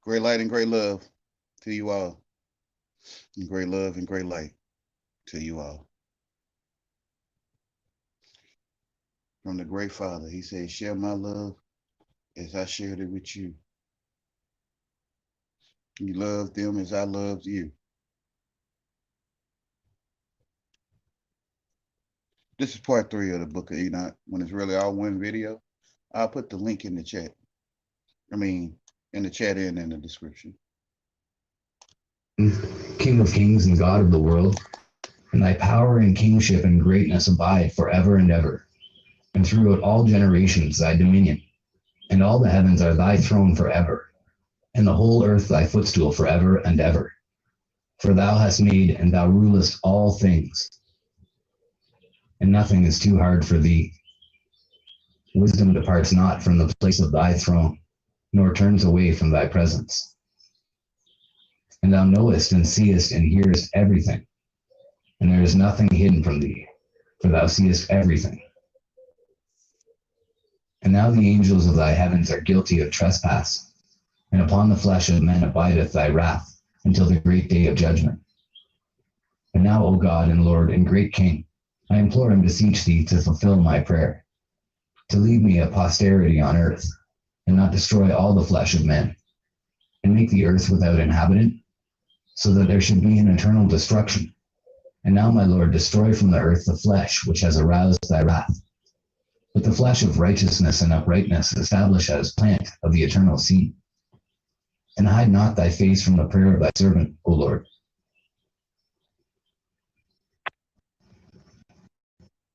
Great light and great love to you all. And great love and great light to you all. From the great Father, he says, share my love as I shared it with you. You love them as I loved you. This is part 3 of the book of Enoch. When it's really all one video, I'll put the link in the chat. In the chat and in the description. King of kings and God of the world, and thy power and kingship and greatness abide forever and ever, and throughout all generations thy dominion, and all the heavens are thy throne forever, and the whole earth thy footstool forever and ever. For thou hast made, and thou rulest all things, and nothing is too hard for thee. Wisdom departs not from the place of thy throne, nor turns away from thy presence. And thou knowest and seest and hearest everything, and there is nothing hidden from thee, for thou seest everything. And now the angels of thy heavens are guilty of trespass, and upon the flesh of men abideth thy wrath until the great day of judgment. And now, O God and Lord and great King, I implore and beseech thee to fulfill my prayer, to leave me a posterity on earth, and not destroy all the flesh of men, and make the earth without inhabitant, so that there should be an eternal destruction. And now, my Lord, destroy from the earth the flesh which has aroused thy wrath, but the flesh of righteousness and uprightness establish as plant of the eternal seed. And hide not thy face from the prayer of thy servant, O Lord.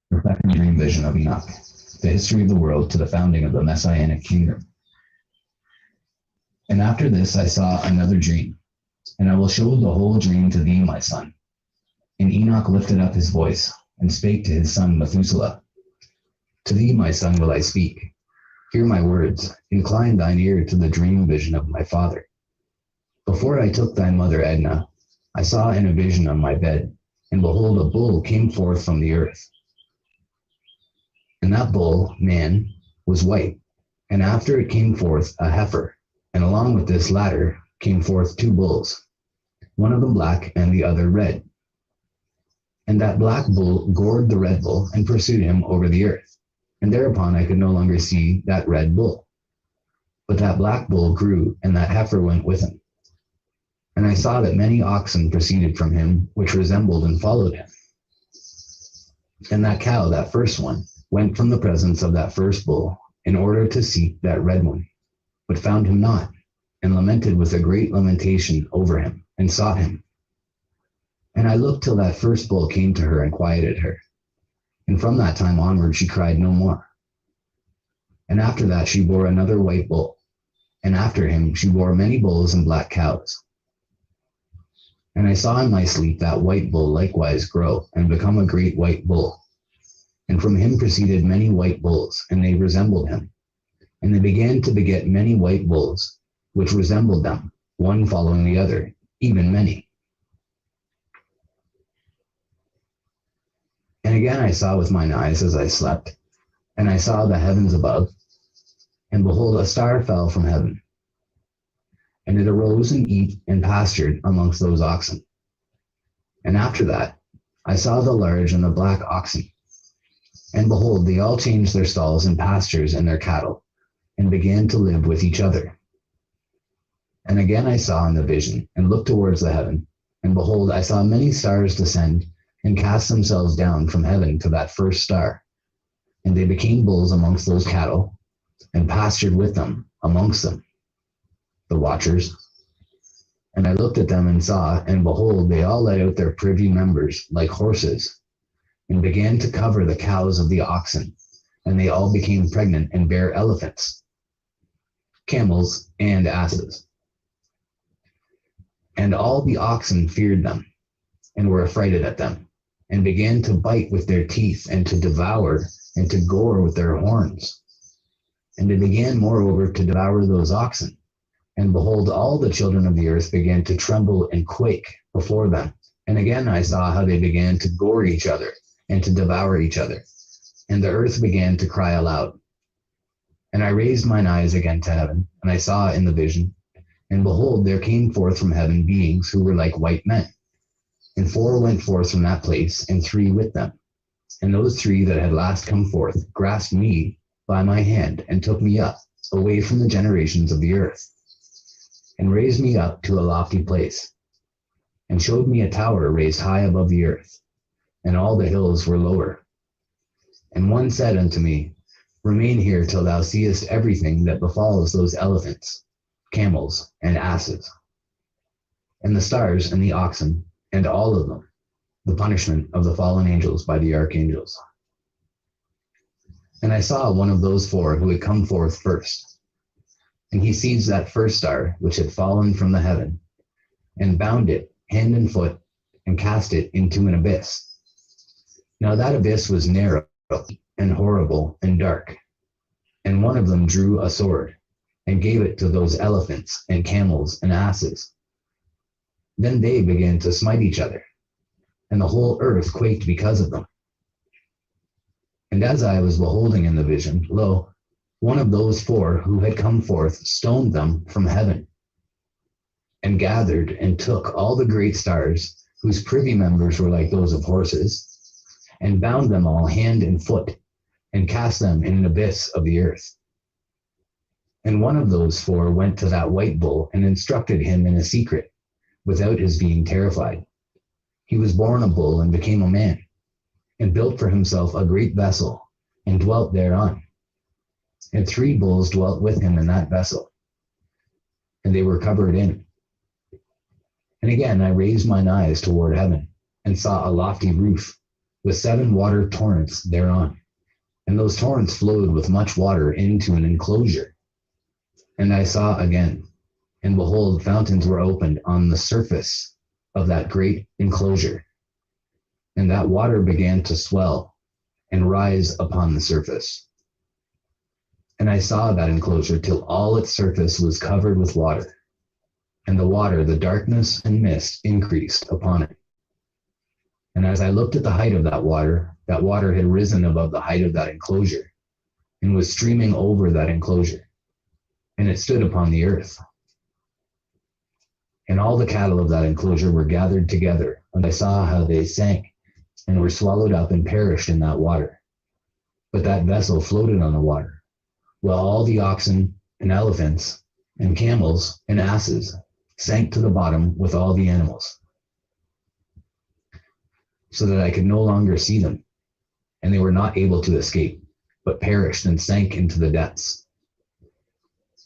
Prophetic dream vision of Enoch, the history of the world to the founding of the Messianic kingdom. And after this I saw another dream, and I will show the whole dream to thee, my son. And Enoch lifted up his voice, and spake to his son Methuselah. To thee, my son, will I speak. Hear my words, incline thine ear to the dream vision of my father. Before I took thy mother Edna, I saw in a vision on my bed, and behold, a bull came forth from the earth. And that bull, man, was white, and after it came forth a heifer, and along with this latter came forth 2 bulls, one of them black and the other red. And that black bull gored the red bull and pursued him over the earth. And thereupon I could no longer see that red bull. But that black bull grew, and that heifer went with him. And I saw that many oxen proceeded from him, which resembled and followed him. And that cow, that first one, went from the presence of that first bull, in order to seek that red one, but found him not, and lamented with a great lamentation over him, and sought him. And I looked till that first bull came to her and quieted her. And from that time onward she cried no more. And after that she bore another white bull, and after him she bore many bulls and black cows. And I saw in my sleep that white bull likewise grow, and become a great white bull. And from him proceeded many white bulls, and they resembled him. And they began to beget many white bulls, which resembled them, one following the other, even many. And again I saw with mine eyes as I slept, and I saw the heavens above, and behold, a star fell from heaven. And it arose and eat and pastured amongst those oxen. And after that I saw the large and the black oxen. And behold, they all changed their stalls and pastures and their cattle, and began to live with each other. And again I saw in the vision, and looked towards the heaven, and behold, I saw many stars descend, and cast themselves down from heaven to that first star. And they became bulls amongst those cattle, and pastured with them amongst them, the watchers. And I looked at them and saw, and behold, they all let out their privy members like horses, and began to cover the cows of the oxen, and they all became pregnant and bare elephants, camels, and asses. And all the oxen feared them, and were affrighted at them, and began to bite with their teeth, and to devour, and to gore with their horns. And they began moreover to devour those oxen. And behold, all the children of the earth began to tremble and quake before them. And again I saw how they began to gore each other, and to devour each other. And the earth began to cry aloud. And I raised mine eyes again to heaven, and I saw in the vision, And behold, there came forth from heaven beings who were like white men. And 4 went forth from that place, and 3 with them. And those 3 that had last come forth grasped me by my hand, and took me up, away from the generations of the earth, and raised me up to a lofty place, and showed me a tower raised high above the earth, and all the hills were lower. And one said unto me, Remain here till thou seest everything that befalls those elephants, camels, and asses, and the stars and the oxen, and all of them, the punishment of the fallen angels by the archangels. And I saw one of those 4 who had come forth first, and he seized that first star which had fallen from the heaven, and bound it hand and foot, and cast it into an abyss. Now that abyss was narrow, and horrible, and dark. And one of them drew a sword, and gave it to those elephants, and camels, and asses. Then they began to smite each other, and the whole earth quaked because of them. And as I was beholding in the vision, lo, one of those 4 who had come forth stoned them from heaven, and gathered and took all the great stars, whose privy members were like those of horses, and bound them all hand and foot, and cast them in an abyss of the earth. And one of those 4 went to that white bull, and instructed him in a secret, without his being terrified. He was born a bull, and became a man, and built for himself a great vessel, and dwelt thereon. And 3 bulls dwelt with him in that vessel, and they were covered in. And again I raised mine eyes toward heaven, and saw a lofty roof, with 7 water torrents thereon. And those torrents flowed with much water into an enclosure. And I saw again, and behold, fountains were opened on the surface of that great enclosure. And that water began to swell and rise upon the surface. And I saw that enclosure till all its surface was covered with water. And the water, the darkness and mist increased upon it. And as I looked at the height of that water had risen above the height of that enclosure, and was streaming over that enclosure, and it stood upon the earth. And all the cattle of that enclosure were gathered together, and I saw how they sank, and were swallowed up and perished in that water. But that vessel floated on the water, while all the oxen and elephants and camels and asses sank to the bottom with all the animals, so that I could no longer see them, and they were not able to escape, but perished and sank into the depths.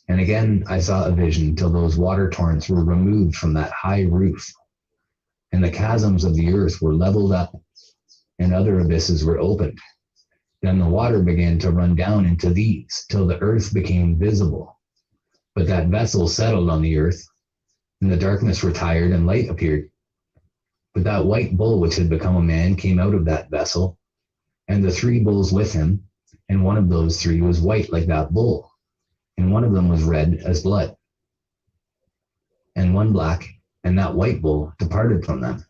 And again I saw a vision till those water torrents were removed from that high roof, and the chasms of the earth were leveled up, and other abysses were opened. Then the water began to run down into these, till the earth became visible. But that vessel settled on the earth, and the darkness retired, and light appeared. But that white bull which had become a man came out of that vessel, and the 3 bulls with him, and one of those 3 was white like that bull, and one of them was red as blood, and one black, and that white bull departed from them.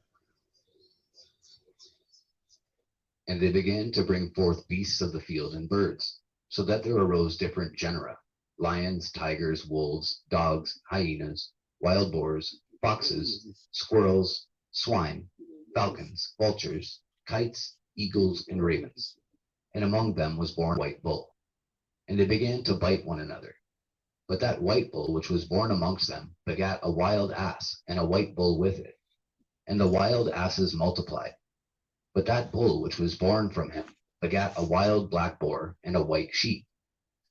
And they began to bring forth beasts of the field and birds, so that there arose different genera: lions, tigers, wolves, dogs, hyenas, wild boars, foxes, squirrels, swine, falcons, vultures, kites, eagles, and ravens. And among them was born a white bull. And they began to bite one another. But that white bull which was born amongst them begat a wild ass, and a white bull with it. And the wild asses multiplied. But that bull which was born from him begat a wild black boar, and a white sheep.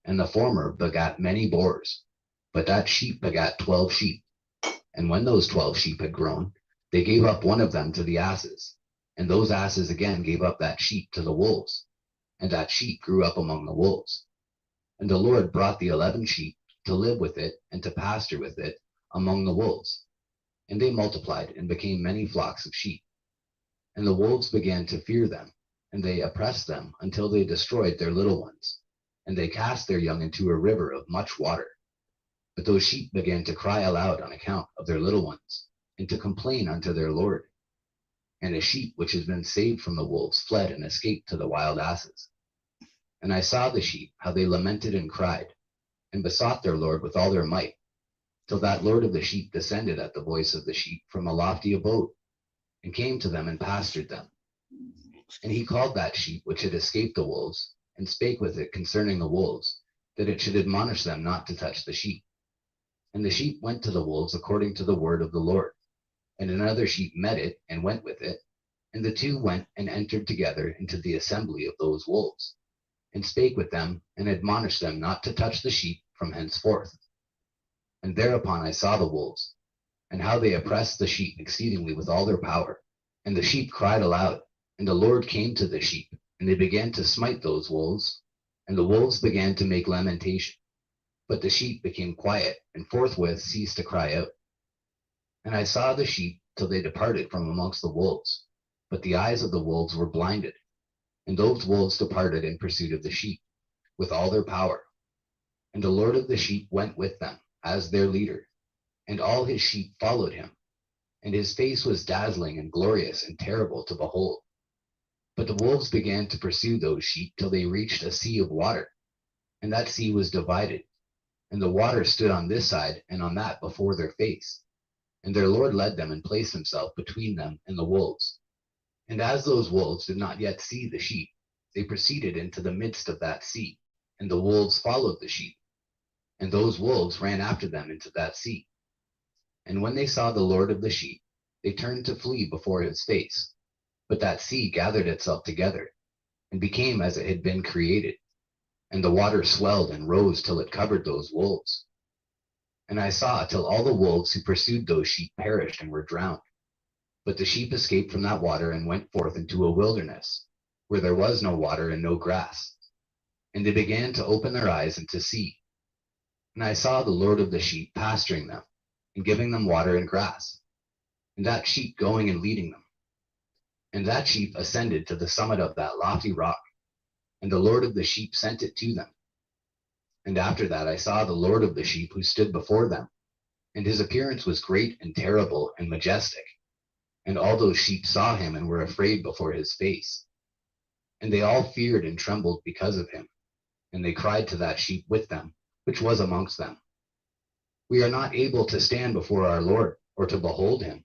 And the former begat many boars. But that sheep begat 12 sheep. And when those 12 sheep had grown, they gave up one of them to the asses. And those asses again gave up that sheep to the wolves. And that sheep grew up among the wolves. And the Lord brought the 11 sheep to live with it, and to pasture with it among the wolves. And they multiplied, and became many flocks of sheep. And the wolves began to fear them, and they oppressed them until they destroyed their little ones. And they cast their young into a river of much water. But those sheep began to cry aloud on account of their little ones, and to complain unto their Lord. And a sheep which has been saved from the wolves fled and escaped to the wild asses. And I saw the sheep, how they lamented and cried, and besought their Lord with all their might. till that Lord of the sheep descended at the voice of the sheep from a lofty abode, and came to them and pastured them. And he called that sheep which had escaped the wolves, and spake with it concerning the wolves, that it should admonish them not to touch the sheep. And the sheep went to the wolves according to the word of the Lord. And another sheep met it, and went with it. And the two went and entered together into the assembly of those wolves, and spake with them, and admonished them not to touch the sheep from henceforth. And thereupon I saw the wolves, and how they oppressed the sheep exceedingly with all their power. And the sheep cried aloud, and the Lord came to the sheep, and they began to smite those wolves, and the wolves began to make lamentation. But the sheep became quiet, and forthwith ceased to cry out. And I saw the sheep till they departed from amongst the wolves, but the eyes of the wolves were blinded. And those wolves departed in pursuit of the sheep, with all their power. And the Lord of the sheep went with them, as their leader, and all his sheep followed him. And his face was dazzling and glorious and terrible to behold. But the wolves began to pursue those sheep till they reached a sea of water, and that sea was divided. And the water stood on this side and on that before their face. And their Lord led them and placed himself between them and the wolves. And as those wolves did not yet see the sheep, they proceeded into the midst of that sea, and the wolves followed the sheep. And those wolves ran after them into that sea. And when they saw the Lord of the sheep, they turned to flee before his face. But that sea gathered itself together, and became as it had been created. And the water swelled and rose till it covered those wolves. And I saw till all the wolves who pursued those sheep perished and were drowned. But the sheep escaped from that water and went forth into a wilderness, where there was no water and no grass. And they began to open their eyes and to see. And I saw the Lord of the sheep pasturing them, and giving them water and grass, and that sheep going and leading them. And that sheep ascended to the summit of that lofty rock, and the Lord of the sheep sent it to them. And after that I saw the Lord of the sheep who stood before them, and his appearance was great and terrible and majestic. And all those sheep saw him and were afraid before his face. And they all feared and trembled because of him. And they cried to that sheep with them, which was amongst them, We are not able to stand before our Lord, or to behold him.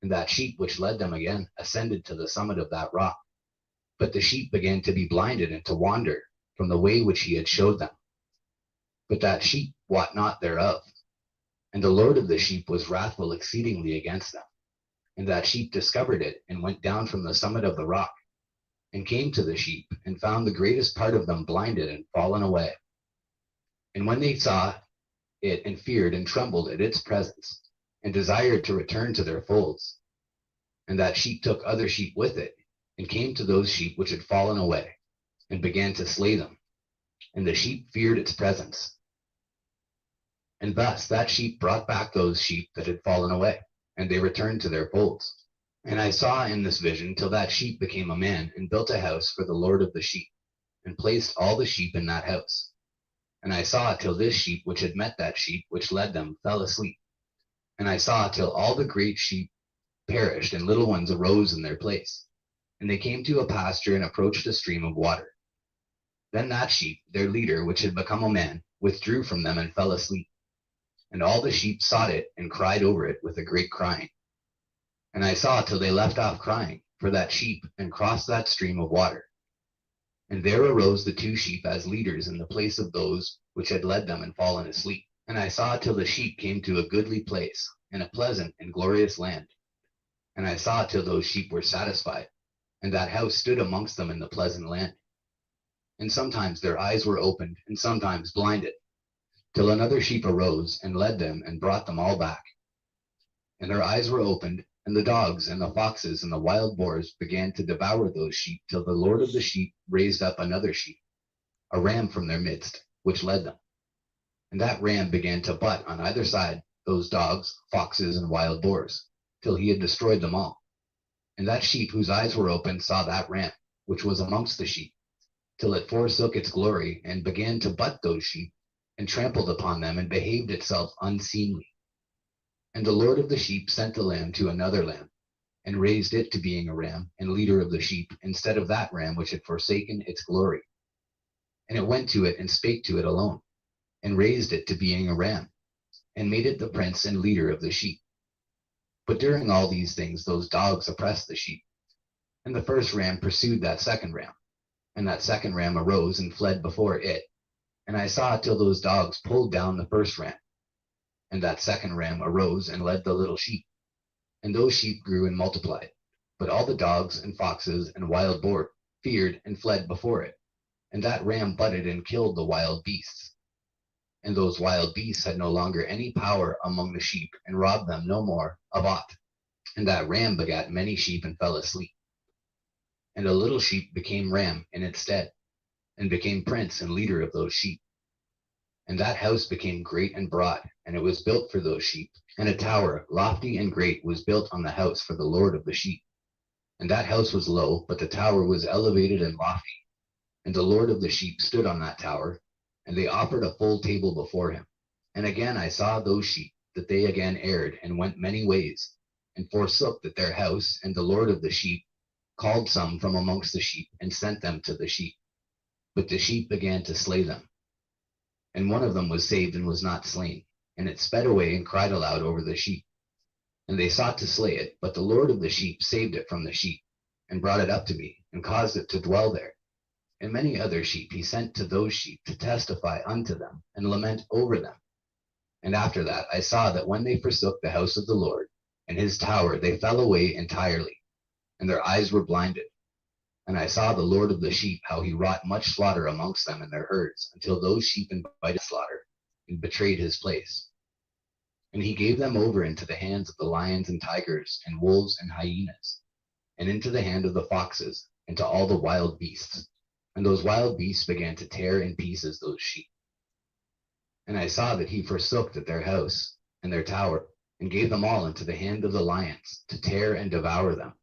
And that sheep which led them again ascended to the summit of that rock. But the sheep began to be blinded and to wander from the way which he had showed them. But that sheep wot not thereof. And the Lord of the sheep was wrathful exceedingly against them. And that sheep discovered it, and went down from the summit of the rock, and came to the sheep, and found the greatest part of them blinded and fallen away. And when they saw it, and feared and trembled at its presence, and desired to return to their folds. And that sheep took other sheep with it, and came to those sheep which had fallen away, and began to slay them. And the sheep feared its presence. And thus that sheep brought back those sheep that had fallen away, and they returned to their folds. And I saw in this vision till that sheep became a man, and built a house for the Lord of the sheep, and placed all the sheep in that house. And I saw till this sheep which had met that sheep which led them fell asleep. And I saw till all the great sheep perished, and little ones arose in their place. And they came to a pasture, and approached a stream of water. Then that sheep, their leader, which had become a man, withdrew from them and fell asleep. And all the sheep sought it, and cried over it with a great crying. And I saw till they left off crying for that sheep, and crossed that stream of water. And there arose the two sheep as leaders in the place of those which had led them and fallen asleep. And I saw till the sheep came to a goodly place, in a pleasant and glorious land. And I saw till those sheep were satisfied, and that house stood amongst them in the pleasant land. And sometimes their eyes were opened, and sometimes blinded, till another sheep arose, and led them, and brought them all back. And their eyes were opened, and the dogs and the foxes and the wild boars began to devour those sheep, till the Lord of the sheep raised up another sheep, a ram from their midst, which led them. And that ram began to butt on either side those dogs, foxes, and wild boars, till he had destroyed them all. And that sheep whose eyes were opened saw that ram, which was amongst the sheep, till it forsook its glory, and began to butt those sheep, and trampled upon them, and behaved itself unseemly. And the Lord of the sheep sent the lamb to another lamb, and raised it to being a ram, and leader of the sheep, instead of that ram which had forsaken its glory. And it went to it, and spake to it alone, and raised it to being a ram. and made it the prince and leader of the sheep. But during all these things, those dogs oppressed the sheep. And the first ram pursued that second ram, and that second ram arose and fled before it. And I saw till those dogs pulled down the first ram. And that second ram arose and led the little sheep. And those sheep grew and multiplied. But all the dogs and foxes and wild boar feared and fled before it. And that ram butted and killed the wild beasts. And those wild beasts had no longer any power among the sheep, and robbed them no more of aught. And that ram begat many sheep and fell asleep. And a little sheep became ram in its stead, and became prince and leader of those sheep. And that house became great and broad, and it was built for those sheep. And a tower, lofty and great, was built on the house for the Lord of the sheep. And that house was low, but the tower was elevated and lofty. And the Lord of the sheep stood on that tower, and they offered a full table before him. And again I saw those sheep, that they again erred, and went many ways, and forsook that their house. And the Lord of the sheep called some from amongst the sheep, and sent them to the sheep. But the sheep began to slay them. And one of them was saved and was not slain, and it sped away and cried aloud over the sheep. And they sought to slay it, but the Lord of the sheep saved it from the sheep, and brought it up to me, and caused it to dwell there. And many other sheep he sent to those sheep to testify unto them, and lament over them. And after that I saw that when they forsook the house of the Lord and his tower, they fell away entirely, and their eyes were blinded. And I saw the Lord of the sheep, how he wrought much slaughter amongst them and their herds, until those sheep invited slaughter, and betrayed his place. And he gave them over into the hands of the lions and tigers, and wolves and hyenas, and into the hand of the foxes, and to all the wild beasts. And those wild beasts began to tear in pieces those sheep. And I saw that he forsook that their house and their tower, and gave them all into the hand of the lions, to tear and devour them,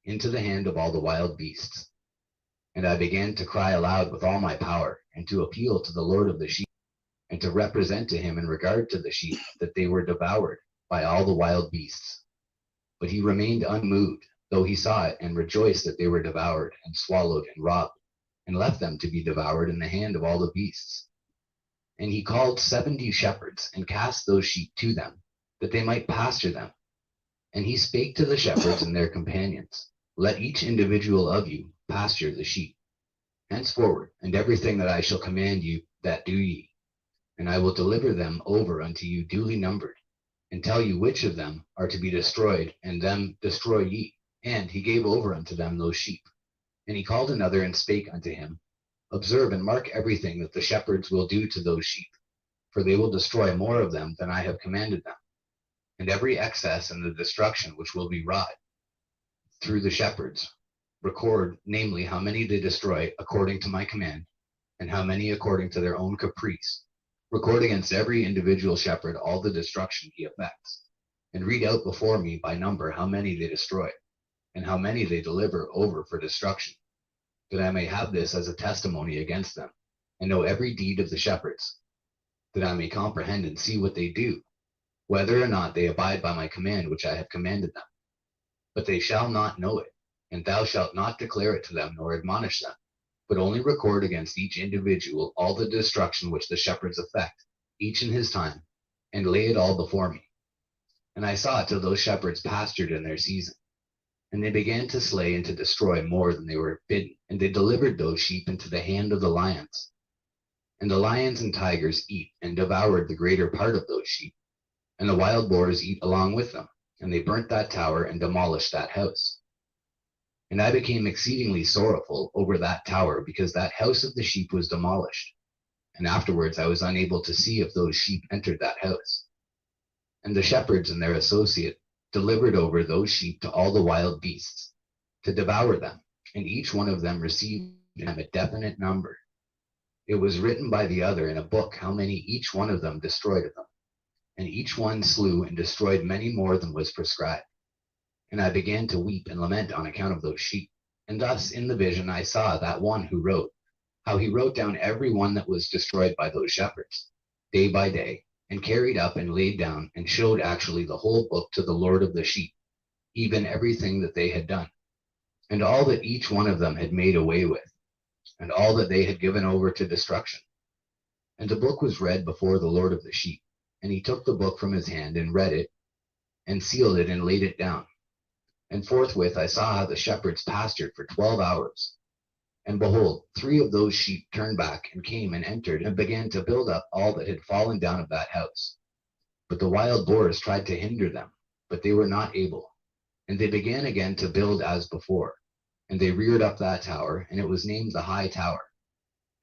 into the hand of all the wild beasts. And I began to cry aloud with all my power, and to appeal to the Lord of the sheep, and to represent to him in regard to the sheep, that they were devoured by all the wild beasts. But he remained unmoved, though he saw it, and rejoiced that they were devoured, and swallowed, and robbed, and left them to be devoured in the hand of all the beasts. And he called 70 shepherds, and cast those sheep to them, that they might pasture them. And he spake to the shepherds and their companions, Let each individual of you pasture the sheep henceforward, and everything that I shall command you, that do ye. And I will deliver them over unto you duly numbered, and tell you which of them are to be destroyed, and them destroy ye. And he gave over unto them those sheep. And he called another and spake unto him, Observe and mark everything that the shepherds will do to those sheep, for they will destroy more of them than I have commanded them. And every excess and the destruction which will be wrought through the shepherds, record, namely, how many they destroy according to my command, and how many according to their own caprice. Record against every individual shepherd all the destruction he effects, and read out before me by number how many they destroy, and how many they deliver over for destruction, that I may have this as a testimony against them, and know every deed of the shepherds, that I may comprehend and see what they do, whether or not they abide by my command which I have commanded them. But they shall not know it, and thou shalt not declare it to them nor admonish them, but only record against each individual all the destruction which the shepherds effect, each in his time, and lay it all before me. And I saw it till those shepherds pastured in their season. And they began to slay and to destroy more than they were bidden, and they delivered those sheep into the hand of the lions. And the lions and tigers eat and devoured the greater part of those sheep, and the wild boars eat along with them, and they burnt that tower and demolished that house. And I became exceedingly sorrowful over that tower, because that house of the sheep was demolished. And afterwards I was unable to see if those sheep entered that house. And the shepherds and their associate delivered over those sheep to all the wild beasts, to devour them, and each one of them received them a definite number. It was written by the other in a book how many each one of them destroyed of them, and each one slew and destroyed many more than was prescribed. And I began to weep and lament on account of those sheep. And thus in the vision I saw that one who wrote, how he wrote down every one that was destroyed by those shepherds, day by day, and carried up and laid down and showed actually the whole book to the Lord of the sheep, even everything that they had done, and all that each one of them had made away with, and all that they had given over to destruction. And the book was read before the Lord of the sheep. And he took the book from his hand and read it, and sealed it and laid it down. And forthwith I saw how the shepherds pastured for 12 hours. And behold, 3 of those sheep turned back and came and entered and began to build up all that had fallen down of that house. But the wild boars tried to hinder them, but they were not able. And they began again to build as before. And they reared up that tower, and it was named the High Tower.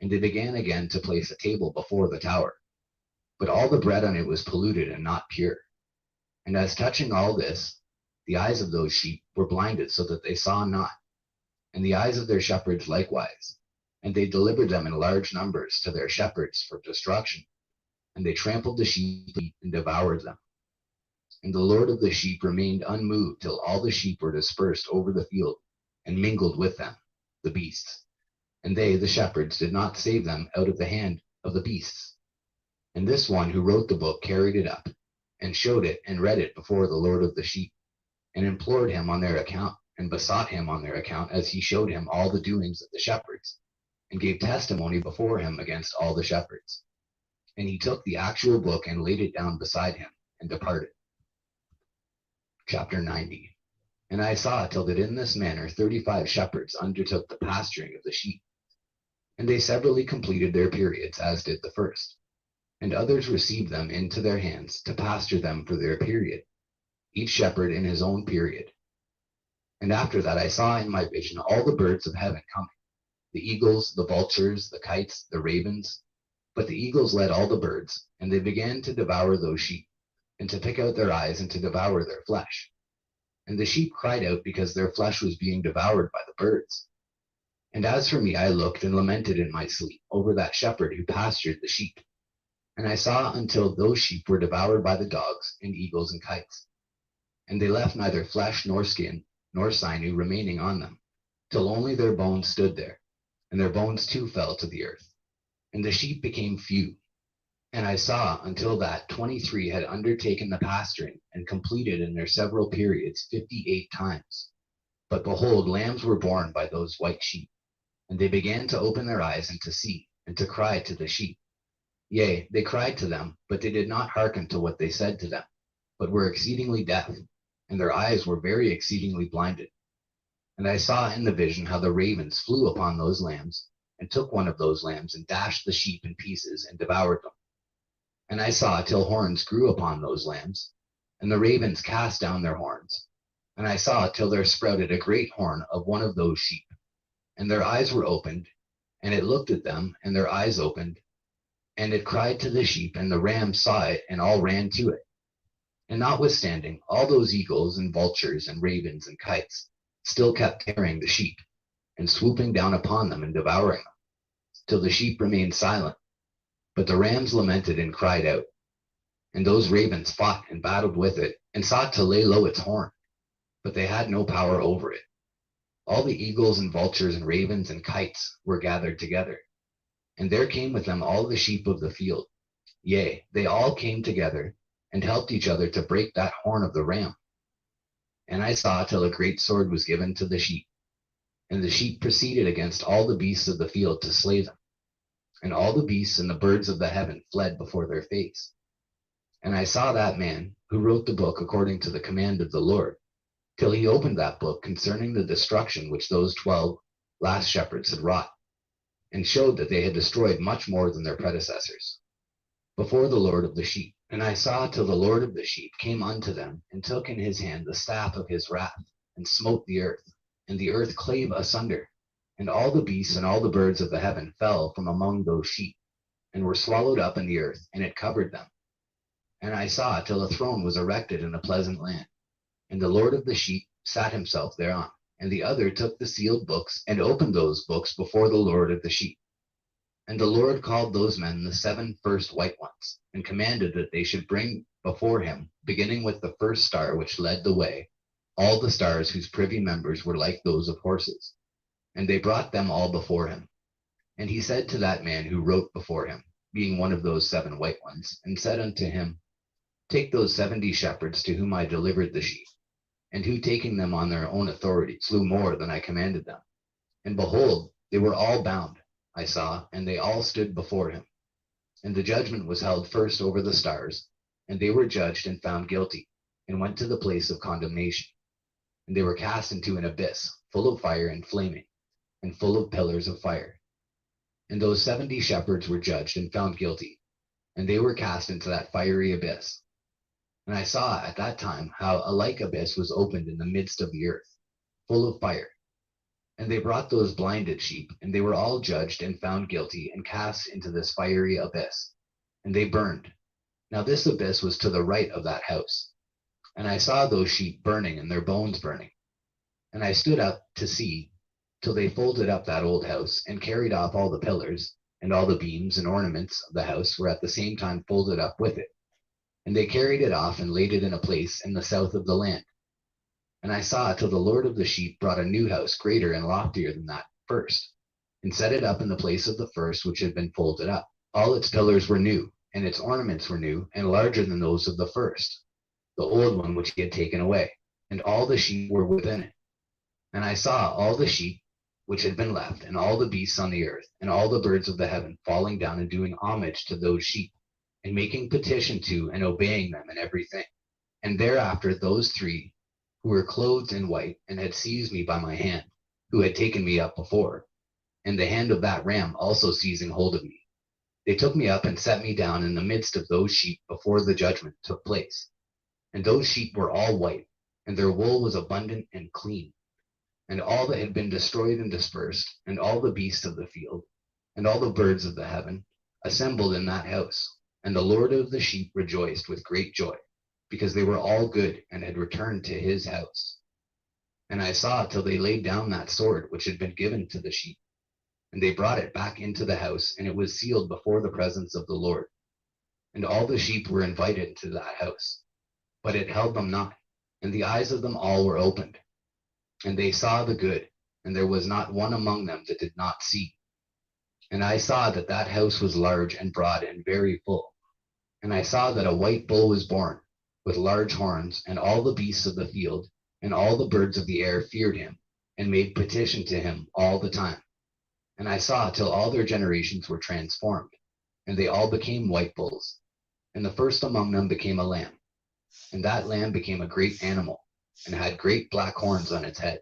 And they began again to place a table before the tower. But all the bread on it was polluted and not pure. And as touching all this, the eyes of those sheep were blinded so that they saw not, and the eyes of their shepherds likewise. And they delivered them in large numbers to their shepherds for destruction. And they trampled the sheep and devoured them. And the Lord of the sheep remained unmoved till all the sheep were dispersed over the field, and mingled with them, the beasts. And they, the shepherds, did not save them out of the hand of the beasts. And this one who wrote the book carried it up, and showed it and read it before the Lord of the sheep, and implored him on their account, and besought him on their account, as he showed him all the doings of the shepherds, and gave testimony before him against all the shepherds. And he took the actual book and laid it down beside him, and departed. Chapter 90. And I saw till that in this manner 35 shepherds undertook the pasturing of the sheep. And they severally completed their periods, as did the first. And others received them into their hands to pasture them for their period, each shepherd in his own period. And after that I saw in my vision all the birds of heaven coming, the eagles, the vultures, the kites, the ravens. But the eagles led all the birds, and they began to devour those sheep, and to pick out their eyes, and to devour their flesh. And the sheep cried out because their flesh was being devoured by the birds. And as for me, I looked and lamented in my sleep over that shepherd who pastured the sheep. And I saw until those sheep were devoured by the dogs and eagles and kites. And they left neither flesh nor skin nor sinew remaining on them, till only their bones stood there, and their bones too fell to the earth. And the sheep became few. And I saw until that 23 had undertaken the pasturing, and completed in their several periods 58 times. But behold, lambs were born by those white sheep. And they began to open their eyes and to see, and to cry to the sheep. Yea, they cried to them, but they did not hearken to what they said to them, but were exceedingly deaf, and their eyes were very exceedingly blinded. And I saw in the vision how the ravens flew upon those lambs, and took one of those lambs, and dashed the sheep in pieces, and devoured them. And I saw till horns grew upon those lambs, and the ravens cast down their horns. And I saw till there sprouted a great horn of one of those sheep, and their eyes were opened, and it looked at them, and their eyes opened, and it cried to the sheep, and the rams saw it, and all ran to it. And notwithstanding, all those eagles and vultures and ravens and kites still kept tearing the sheep, and swooping down upon them and devouring them, till the sheep remained silent. But the rams lamented and cried out. And those ravens fought and battled with it, and sought to lay low its horn, but they had no power over it. All the eagles and vultures and ravens and kites were gathered together. And there came with them all the sheep of the field. Yea, they all came together, and helped each other to break that horn of the ram. And I saw till a great sword was given to the sheep. And the sheep proceeded against all the beasts of the field to slay them. And all the beasts and the birds of the heaven fled before their face. And I saw that man who wrote the book according to the command of the Lord, till he opened that book concerning the destruction which those 12 last shepherds had wrought, and showed that they had destroyed much more than their predecessors, before the Lord of the sheep. And I saw till the Lord of the sheep came unto them, and took in his hand the staff of his wrath, and smote the earth, and the earth clave asunder, and all the beasts and all the birds of the heaven fell from among those sheep, and were swallowed up in the earth, and it covered them. And I saw till a throne was erected in a pleasant land, and the Lord of the sheep sat himself thereon. And the other took the sealed books, and opened those books before the Lord of the sheep. And the Lord called those men the 7 first white ones, and commanded that they should bring before him, beginning with the first star which led the way, all the stars whose privy members were like those of horses. And they brought them all before him. And he said to that man who wrote before him, being one of those 7 white ones, and said unto him, Take those 70 shepherds to whom I delivered the sheep, and who taking them on their own authority slew more than I commanded them. And behold, they were all bound, I saw, and they all stood before him. And the judgment was held first over the stars, and they were judged and found guilty, and went to the place of condemnation. And they were cast into an abyss, full of fire and flaming, and full of pillars of fire. And those 70 shepherds were judged and found guilty, and they were cast into that fiery abyss. And I saw at that time how a like abyss was opened in the midst of the earth, full of fire. And they brought those blinded sheep, and they were all judged and found guilty, and cast into this fiery abyss. And they burned. Now this abyss was to the right of that house. And I saw those sheep burning, and their bones burning. And I stood up to see, till they folded up that old house, and carried off all the pillars, and all the beams and ornaments of the house were at the same time folded up with it. And they carried it off, and laid it in a place in the south of the land. And I saw till the Lord of the sheep brought a new house greater and loftier than that first, and set it up in the place of the first which had been folded up. All its pillars were new, and its ornaments were new, and larger than those of the first, the old one which he had taken away, and all the sheep were within it. And I saw all the sheep which had been left, and all the beasts on the earth, and all the birds of the heaven falling down and doing homage to those sheep, and making petition to and obeying them in everything. And thereafter those three who were clothed in white, and had seized me by my hand, who had taken me up before, and the hand of that ram also seizing hold of me. They took me up and set me down in the midst of those sheep before the judgment took place. And those sheep were all white, and their wool was abundant and clean. And all that had been destroyed and dispersed, and all the beasts of the field, and all the birds of the heaven, assembled in that house. And the Lord of the sheep rejoiced with great joy, because they were all good, and had returned to his house. And I saw till they laid down that sword which had been given to the sheep. And they brought it back into the house, and it was sealed before the presence of the Lord. And all the sheep were invited to that house, but it held them not, and the eyes of them all were opened. And they saw the good, and there was not one among them that did not see. And I saw that that house was large and broad and very full. And I saw that a white bull was born, with large horns, and all the beasts of the field, and all the birds of the air feared him, and made petition to him all the time. And I saw till all their generations were transformed, and they all became white bulls. And the first among them became a lamb, and that lamb became a great animal, and had great black horns on its head.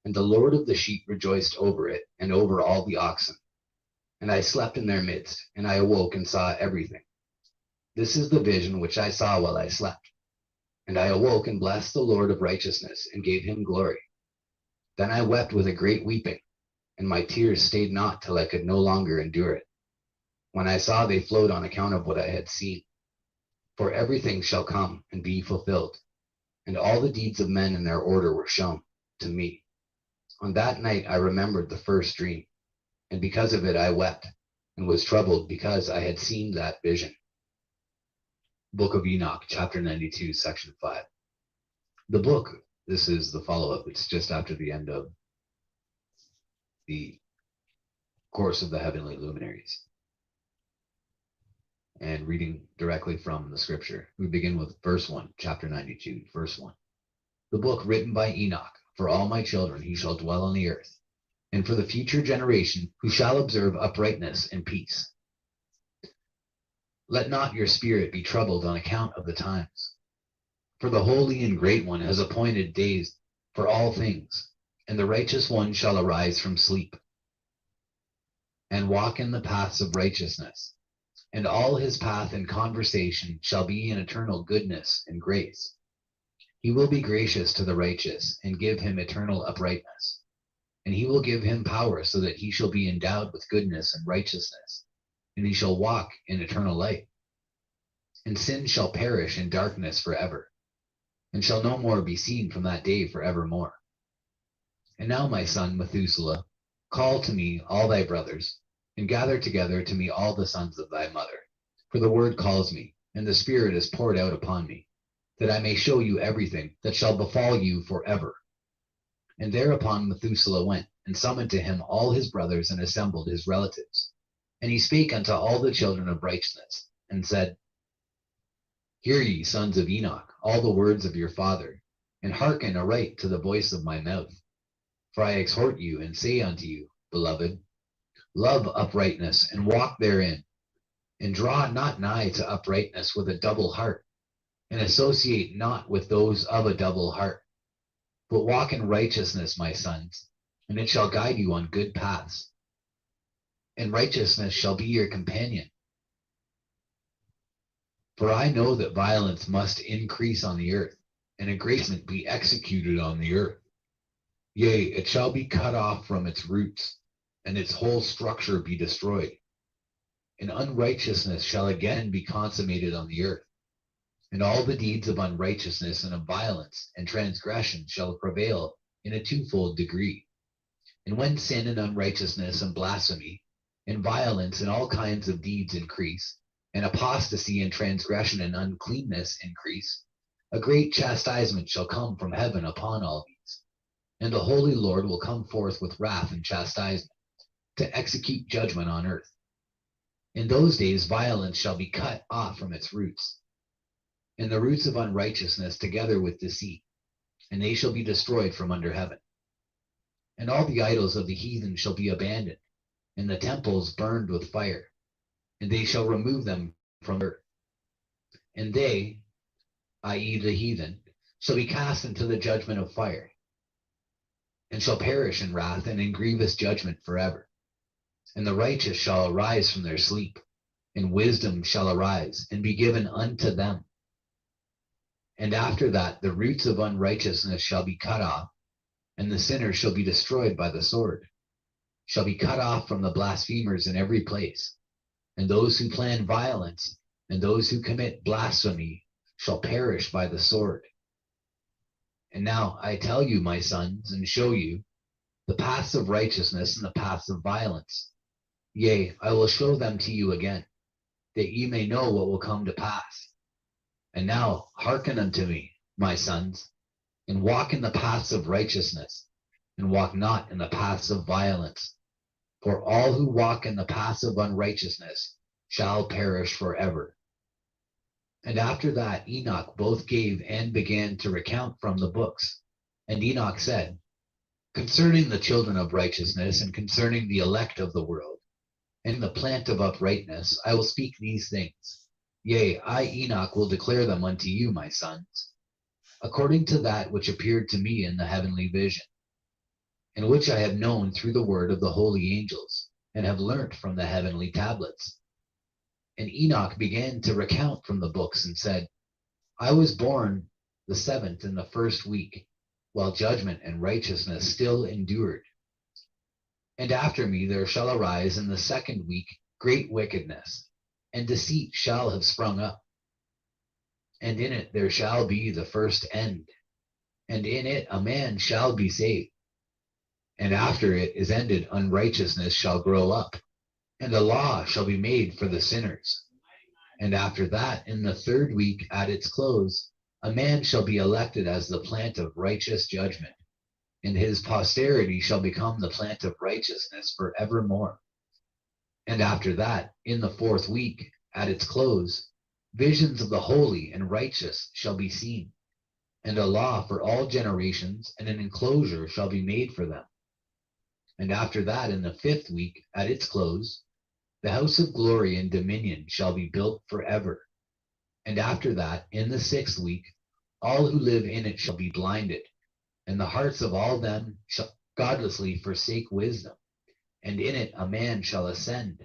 And the Lord of the sheep rejoiced over it, and over all the oxen. And I slept in their midst, and I awoke and saw everything. This is the vision which I saw while I slept. And I awoke and blessed the Lord of righteousness, and gave him glory. Then I wept with a great weeping, and my tears stayed not till I could no longer endure it, when I saw they flowed on account of what I had seen. For everything shall come and be fulfilled, and all the deeds of men in their order were shown to me. On that night I remembered the first dream, and because of it I wept, and was troubled because I had seen that vision. Book of Enoch, chapter 92, section 5. The book, this is the follow-up. It's just after the end of the course of the heavenly luminaries. And reading directly from the scripture, we begin with verse 1, chapter 92, verse 1. The book written by Enoch, for all my children who shall dwell on the earth, and for the future generation who shall observe uprightness and peace. Let not your spirit be troubled on account of the times. For the Holy and Great One has appointed days for all things, and the righteous one shall arise from sleep, and walk in the paths of righteousness, and all his path and conversation shall be in eternal goodness and grace. He will be gracious to the righteous, and give him eternal uprightness. And he will give him power so that he shall be endowed with goodness and righteousness, and he shall walk in eternal light. And sin shall perish in darkness forever, and shall no more be seen from that day forevermore. And now, my son Methuselah, call to me all thy brothers, and gather together to me all the sons of thy mother. For the word calls me, and the Spirit is poured out upon me, that I may show you everything that shall befall you forever. And thereupon Methuselah went, and summoned to him all his brothers, and assembled his relatives. And he spake unto all the children of righteousness, and said, Hear ye, sons of Enoch, all the words of your father, and hearken aright to the voice of my mouth. For I exhort you, and say unto you, beloved, love uprightness, and walk therein, And draw not nigh to uprightness with a double heart, and associate not with those of a double heart. But walk in righteousness, my sons, and it shall guide you on good paths. And righteousness shall be your companion. For I know that violence must increase on the earth, and aggrandizement be executed on the earth. Yea, it shall be cut off from its roots, and its whole structure be destroyed. And unrighteousness shall again be consummated on the earth, and all the deeds of unrighteousness and of violence and transgression shall prevail in a twofold degree. And when sin and unrighteousness and blasphemy and violence and all kinds of deeds increase, and apostasy and transgression and uncleanness increase, a great chastisement shall come from heaven upon all these. And the Holy Lord will come forth with wrath and chastisement, to execute judgment on earth. In those days violence shall be cut off from its roots, and the roots of unrighteousness together with deceit, and they shall be destroyed from under heaven. And all the idols of the heathen shall be abandoned, and the temples burned with fire, and they shall remove them from earth. And they, i.e. the heathen, shall be cast into the judgment of fire, and shall perish in wrath and in grievous judgment forever. And the righteous shall arise from their sleep, and wisdom shall arise and be given unto them. And after that the roots of unrighteousness shall be cut off, and the sinner shall be destroyed by the sword, shall be cut off from the blasphemers in every place. And those who plan violence and those who commit blasphemy shall perish by the sword. And now I tell you, my sons, and show you the paths of righteousness and the paths of violence. Yea, I will show them to you again, that ye may know what will come to pass. And now hearken unto me, my sons, and walk in the paths of righteousness, and walk not in the paths of violence. For all who walk in the paths of unrighteousness shall perish forever. And after that Enoch both gave and began to recount from the books. And Enoch said, concerning the children of righteousness, and concerning the elect of the world, and the plant of uprightness, I will speak these things. Yea, I, Enoch, will declare them unto you, my sons, according to that which appeared to me in the heavenly vision, and which I have known through the word of the holy angels, and have learnt from the heavenly tablets. And Enoch began to recount from the books, and said, I was born the 7th in the 1st week, while judgment and righteousness still endured. And after me there shall arise in the 2nd week great wickedness, and deceit shall have sprung up. And in it there shall be the first end, and in it a man shall be saved. And after it is ended, unrighteousness shall grow up, and a law shall be made for the sinners. And after that, in the 3rd week at its close, a man shall be elected as the plant of righteous judgment, and his posterity shall become the plant of righteousness forevermore. And after that, in the 4th week at its close, visions of the holy and righteous shall be seen, and a law for all generations, and an enclosure shall be made for them. And after that, in the 5th week at its close, the house of glory and dominion shall be built forever. And after that, in the 6th week, all who live in it shall be blinded, and the hearts of all them shall godlessly forsake wisdom, and in it a man shall ascend.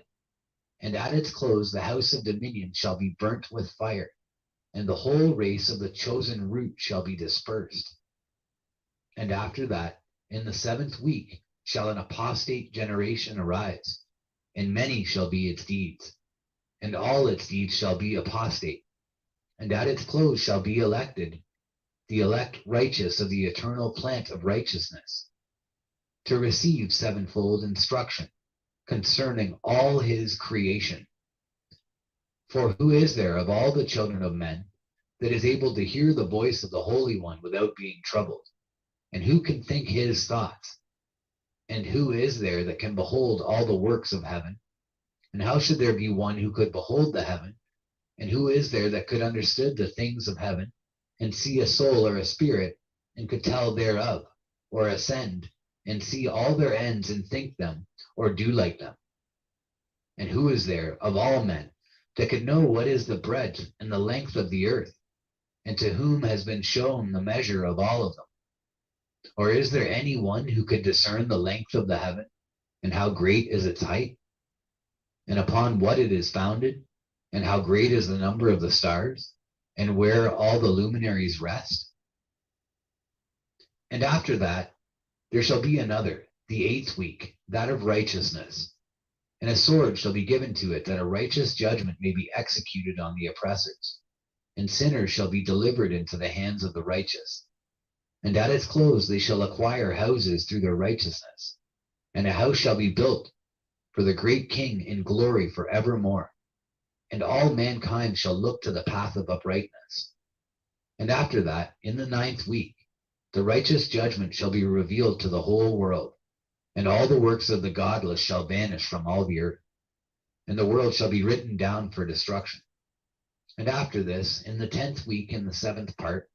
And at its close the house of dominion shall be burnt with fire, and the whole race of the chosen root shall be dispersed. And after that, in the 7th week, shall an apostate generation arise, and many shall be its deeds, and all its deeds shall be apostate. And at its close shall be elected the elect righteous of the eternal plant of righteousness, to receive sevenfold instruction concerning all his creation. For who is there of all the children of men that is able to hear the voice of the Holy One without being troubled? And who can think his thoughts? And who is there that can behold all the works of heaven? And how should there be one who could behold the heaven? And who is there that could understand the things of heaven, and see a soul or a spirit, and could tell thereof, or ascend, and see all their ends, and think them, or do like them? And who is there of all men that could know what is the breadth and the length of the earth, and to whom has been shown the measure of all of them? Or is there any one who could discern the length of the heaven, and how great is its height, and upon what it is founded, and how great is the number of the stars, and where all the luminaries rest? And after that, there shall be another, the 8th week, that of righteousness. And a sword shall be given to it, that a righteous judgment may be executed on the oppressors. And sinners shall be delivered into the hands of the righteous. And at its close they shall acquire houses through their righteousness. And a house shall be built for the great king in glory forevermore. And all mankind shall look to the path of uprightness. And after that, in the 9th week, the righteous judgment shall be revealed to the whole world, and all the works of the godless shall vanish from all the earth, and the world shall be written down for destruction. And after this, in the 10th week, in the 7th part,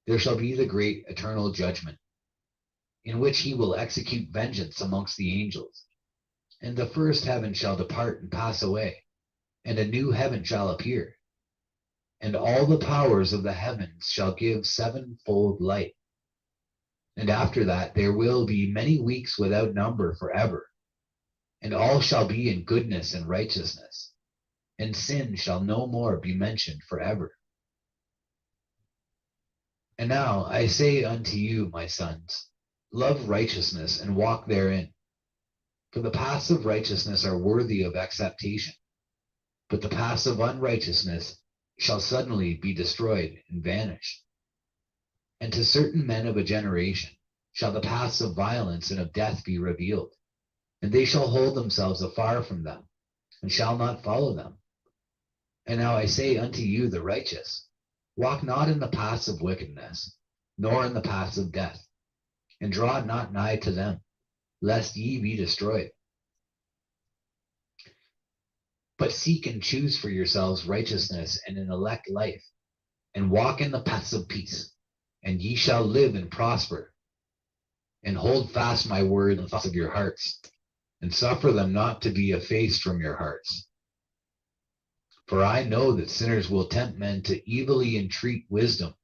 there shall be the great eternal judgment, in which he will execute vengeance amongst the angels. And the first heaven shall depart and pass away, and a new heaven shall appear. And all the powers of the heavens shall give sevenfold light. And after that there will be many weeks without number forever. And all shall be in goodness and righteousness, and sin shall no more be mentioned forever. And now I say unto you, my sons, love righteousness and walk therein. For the paths of righteousness are worthy of acceptation, but the paths of unrighteousness shall suddenly be destroyed and vanish. And to certain men of a generation shall the paths of violence and of death be revealed, and they shall hold themselves afar from them, and shall not follow them. And now I say unto you, the righteous, walk not in the paths of wickedness, nor in the paths of death, and draw not nigh to them, lest ye be destroyed. But seek and choose for yourselves righteousness and an elect life, and walk in the paths of peace, and ye shall live and prosper. And hold fast my word in the thoughts of your hearts, and suffer them not to be effaced from your hearts. For I know that sinners will tempt men to evilly entreat wisdom,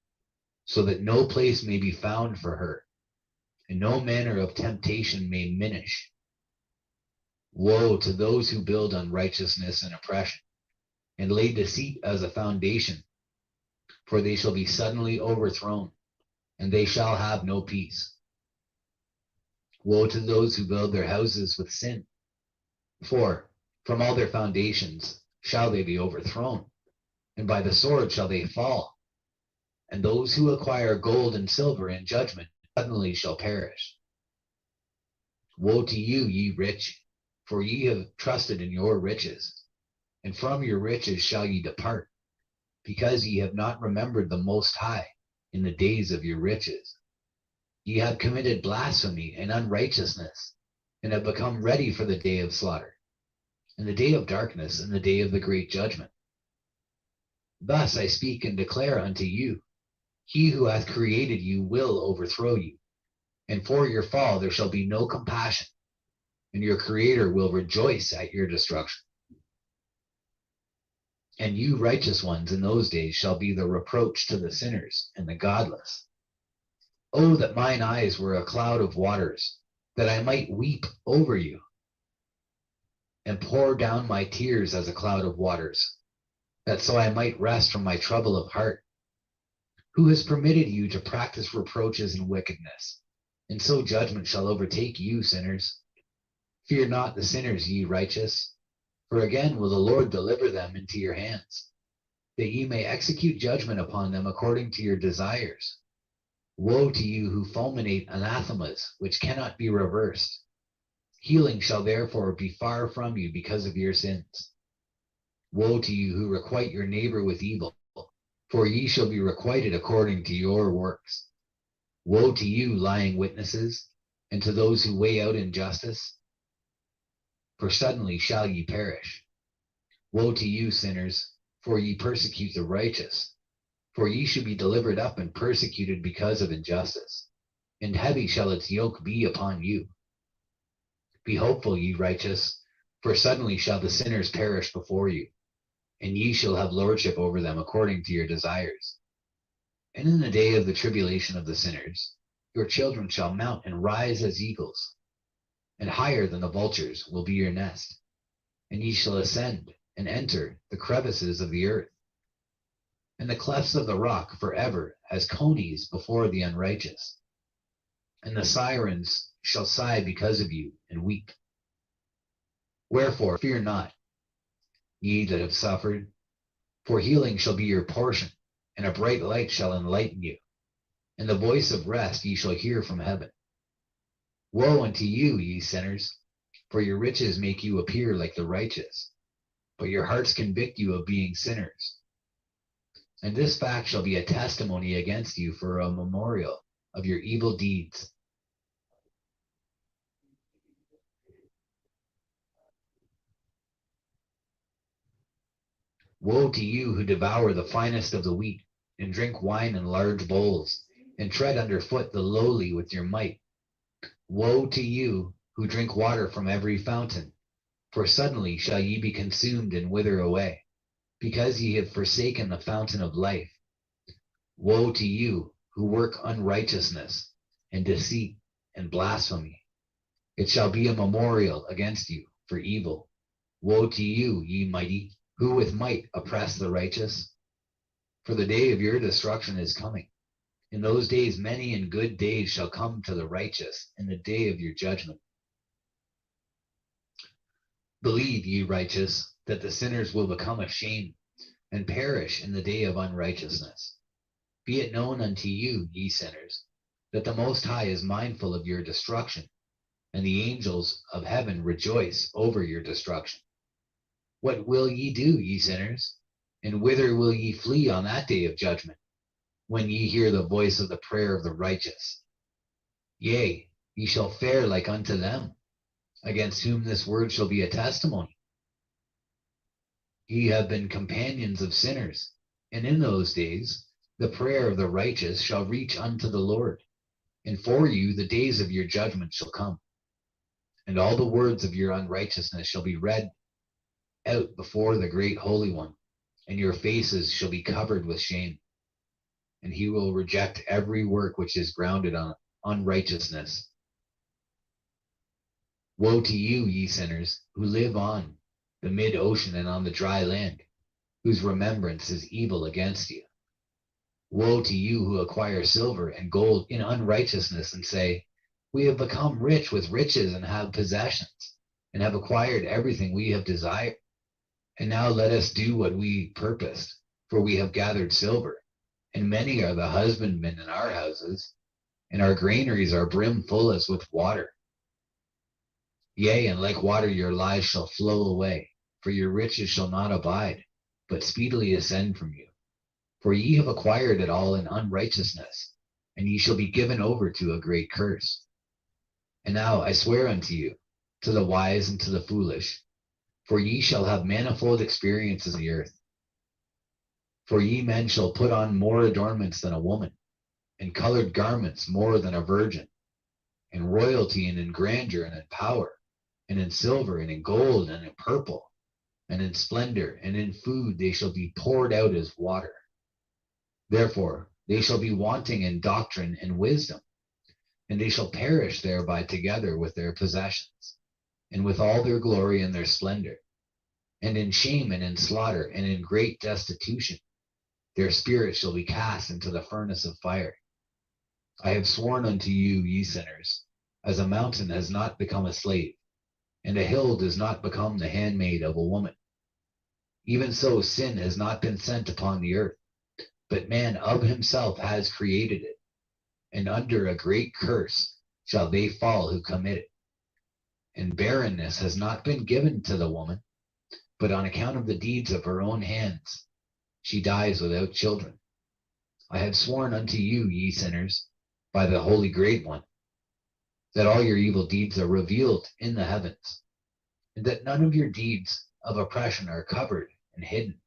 so that no place may be found for her, and no manner of temptation may minish. Woe to those who build unrighteousness and oppression, and lay deceit as a foundation, for they shall be suddenly overthrown, and they shall have no peace. Woe to those who build their houses with sin, for from all their foundations shall they be overthrown, and by the sword shall they fall. And those who acquire gold and silver in judgment suddenly shall perish. Woe to you, ye rich, for ye have trusted in your riches, and from your riches shall ye depart, because ye have not remembered the Most High in the days of your riches. Ye have committed blasphemy and unrighteousness, and have become ready for the day of slaughter, and the day of darkness, and the day of the great judgment. Thus I speak and declare unto you, he who hath created you will overthrow you, and for your fall there shall be no compassion, and your Creator will rejoice at your destruction. And you righteous ones in those days shall be the reproach to the sinners and the godless. Oh, that mine eyes were a cloud of waters, that I might weep over you, and pour down my tears as a cloud of waters, that so I might rest from my trouble of heart. Who has permitted you to practice reproaches and wickedness? And so judgment shall overtake you, sinners. Fear not the sinners, ye righteous, for again will the Lord deliver them into your hands, that ye may execute judgment upon them according to your desires. Woe to you who fulminate anathemas, which cannot be reversed. Healing shall therefore be far from you because of your sins. Woe to you who requite your neighbor with evil, for ye shall be requited according to your works. Woe to you, lying witnesses, and to those who weigh out injustice, for suddenly shall ye perish. Woe to you, sinners, for ye persecute the righteous, for ye should be delivered up and persecuted because of injustice, and heavy shall its yoke be upon you. Be hopeful, ye righteous, for suddenly shall the sinners perish before you. and ye shall have lordship over them according to your desires. And in the day of the tribulation of the sinners, your children shall mount and rise as eagles, and higher than the vultures will be your nest. And ye shall ascend and enter the crevices of the earth, and the clefts of the rock forever as conies before the unrighteous. And the sirens shall sigh because of you and weep. Wherefore fear not, ye that have suffered, for healing shall be your portion, and a bright light shall enlighten you, and the voice of rest ye shall hear from heaven. Woe unto you, ye sinners, for your riches make you appear like the righteous, but your hearts convict you of being sinners. And this fact shall be a testimony against you for a memorial of your evil deeds. Woe to you who devour the finest of the wheat, and drink wine in large bowls, and tread underfoot the lowly with your might. Woe to you who drink water from every fountain, for suddenly shall ye be consumed and wither away, because ye have forsaken the fountain of life. Woe to you who work unrighteousness, and deceit, and blasphemy. It shall be a memorial against you for evil. Woe to you, ye mighty, who with might oppress the righteous. For the day of your destruction is coming. In those days many and good days shall come to the righteous in the day of your judgment. Believe, ye righteous, that the sinners will become ashamed and perish in the day of unrighteousness. Be it known unto you, ye sinners, that the Most High is mindful of your destruction, and the angels of heaven rejoice over your destruction. What will ye do, ye sinners? And whither will ye flee on that day of judgment, when ye hear the voice of the prayer of the righteous? Yea, ye shall fare like unto them, against whom this word shall be a testimony. Ye have been companions of sinners, and in those days the prayer of the righteous shall reach unto the Lord, and for you the days of your judgment shall come, and all the words of your unrighteousness shall be read out before the great Holy One, and your faces shall be covered with shame. And he will reject every work which is grounded on unrighteousness. Woe to you, ye sinners, who live on the mid-ocean and on the dry land, whose remembrance is evil against you. Woe to you who acquire silver and gold in unrighteousness and say, we have become rich with riches and have possessions, and have acquired everything we have desired. And now let us do what we purposed, for we have gathered silver, and many are the husbandmen in our houses, and our granaries are brim full as with water. Yea, and like water your lives shall flow away, for your riches shall not abide, but speedily ascend from you. For ye have acquired it all in unrighteousness, and ye shall be given over to a great curse. And now I swear unto you, to the wise and to the foolish, for ye shall have manifold experiences of the earth. For ye men shall put on more adornments than a woman, and colored garments more than a virgin, in royalty and in grandeur and in power, and in silver and in gold and in purple, and in splendor and in food they shall be poured out as water. Therefore they shall be wanting in doctrine and wisdom, and they shall perish thereby together with their possessions, and with all their glory and their splendor, and in shame and in slaughter and in great destitution. Their spirits shall be cast into the furnace of fire. I have sworn unto you, ye sinners, as a mountain has not become a slave, and a hill does not become the handmaid of a woman. Even so sin has not been sent upon the earth, but man of himself has created it, and under a great curse shall they fall who commit it. And barrenness has not been given to the woman, but on account of the deeds of her own hands, she dies without children. I have sworn unto you, ye sinners, by the Holy Great One, that all your evil deeds are revealed in the heavens, and that none of your deeds of oppression are covered and hidden.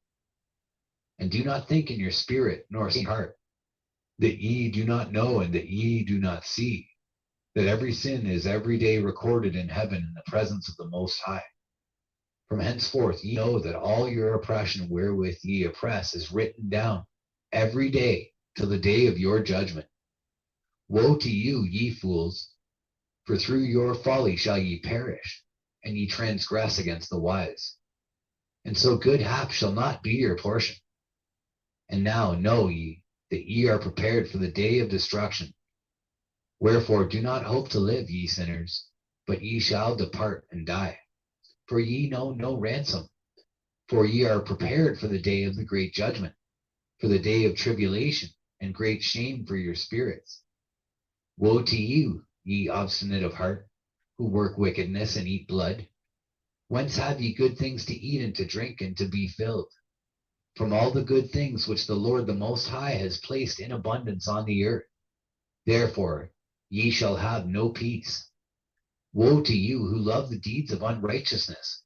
And do not think in your spirit nor heart that ye do not know and that ye do not see, that every sin is every day recorded in heaven in the presence of the Most High. From henceforth ye know that all your oppression wherewith ye oppress is written down every day till the day of your judgment. Woe to you, ye fools, for through your folly shall ye perish, and ye transgress against the wise. And so good hap shall not be your portion. And now know ye that ye are prepared for the day of destruction. Wherefore do not hope to live, ye sinners, but ye shall depart and die. For ye know no ransom. For ye are prepared for the day of the great judgment, for the day of tribulation and great shame for your spirits. Woe to you, ye obstinate of heart, who work wickedness and eat blood. Whence have ye good things to eat and to drink and to be filled? From all the good things which the Lord the Most High has placed in abundance on the earth. Therefore ye shall have no peace. Woe to you who love the deeds of unrighteousness.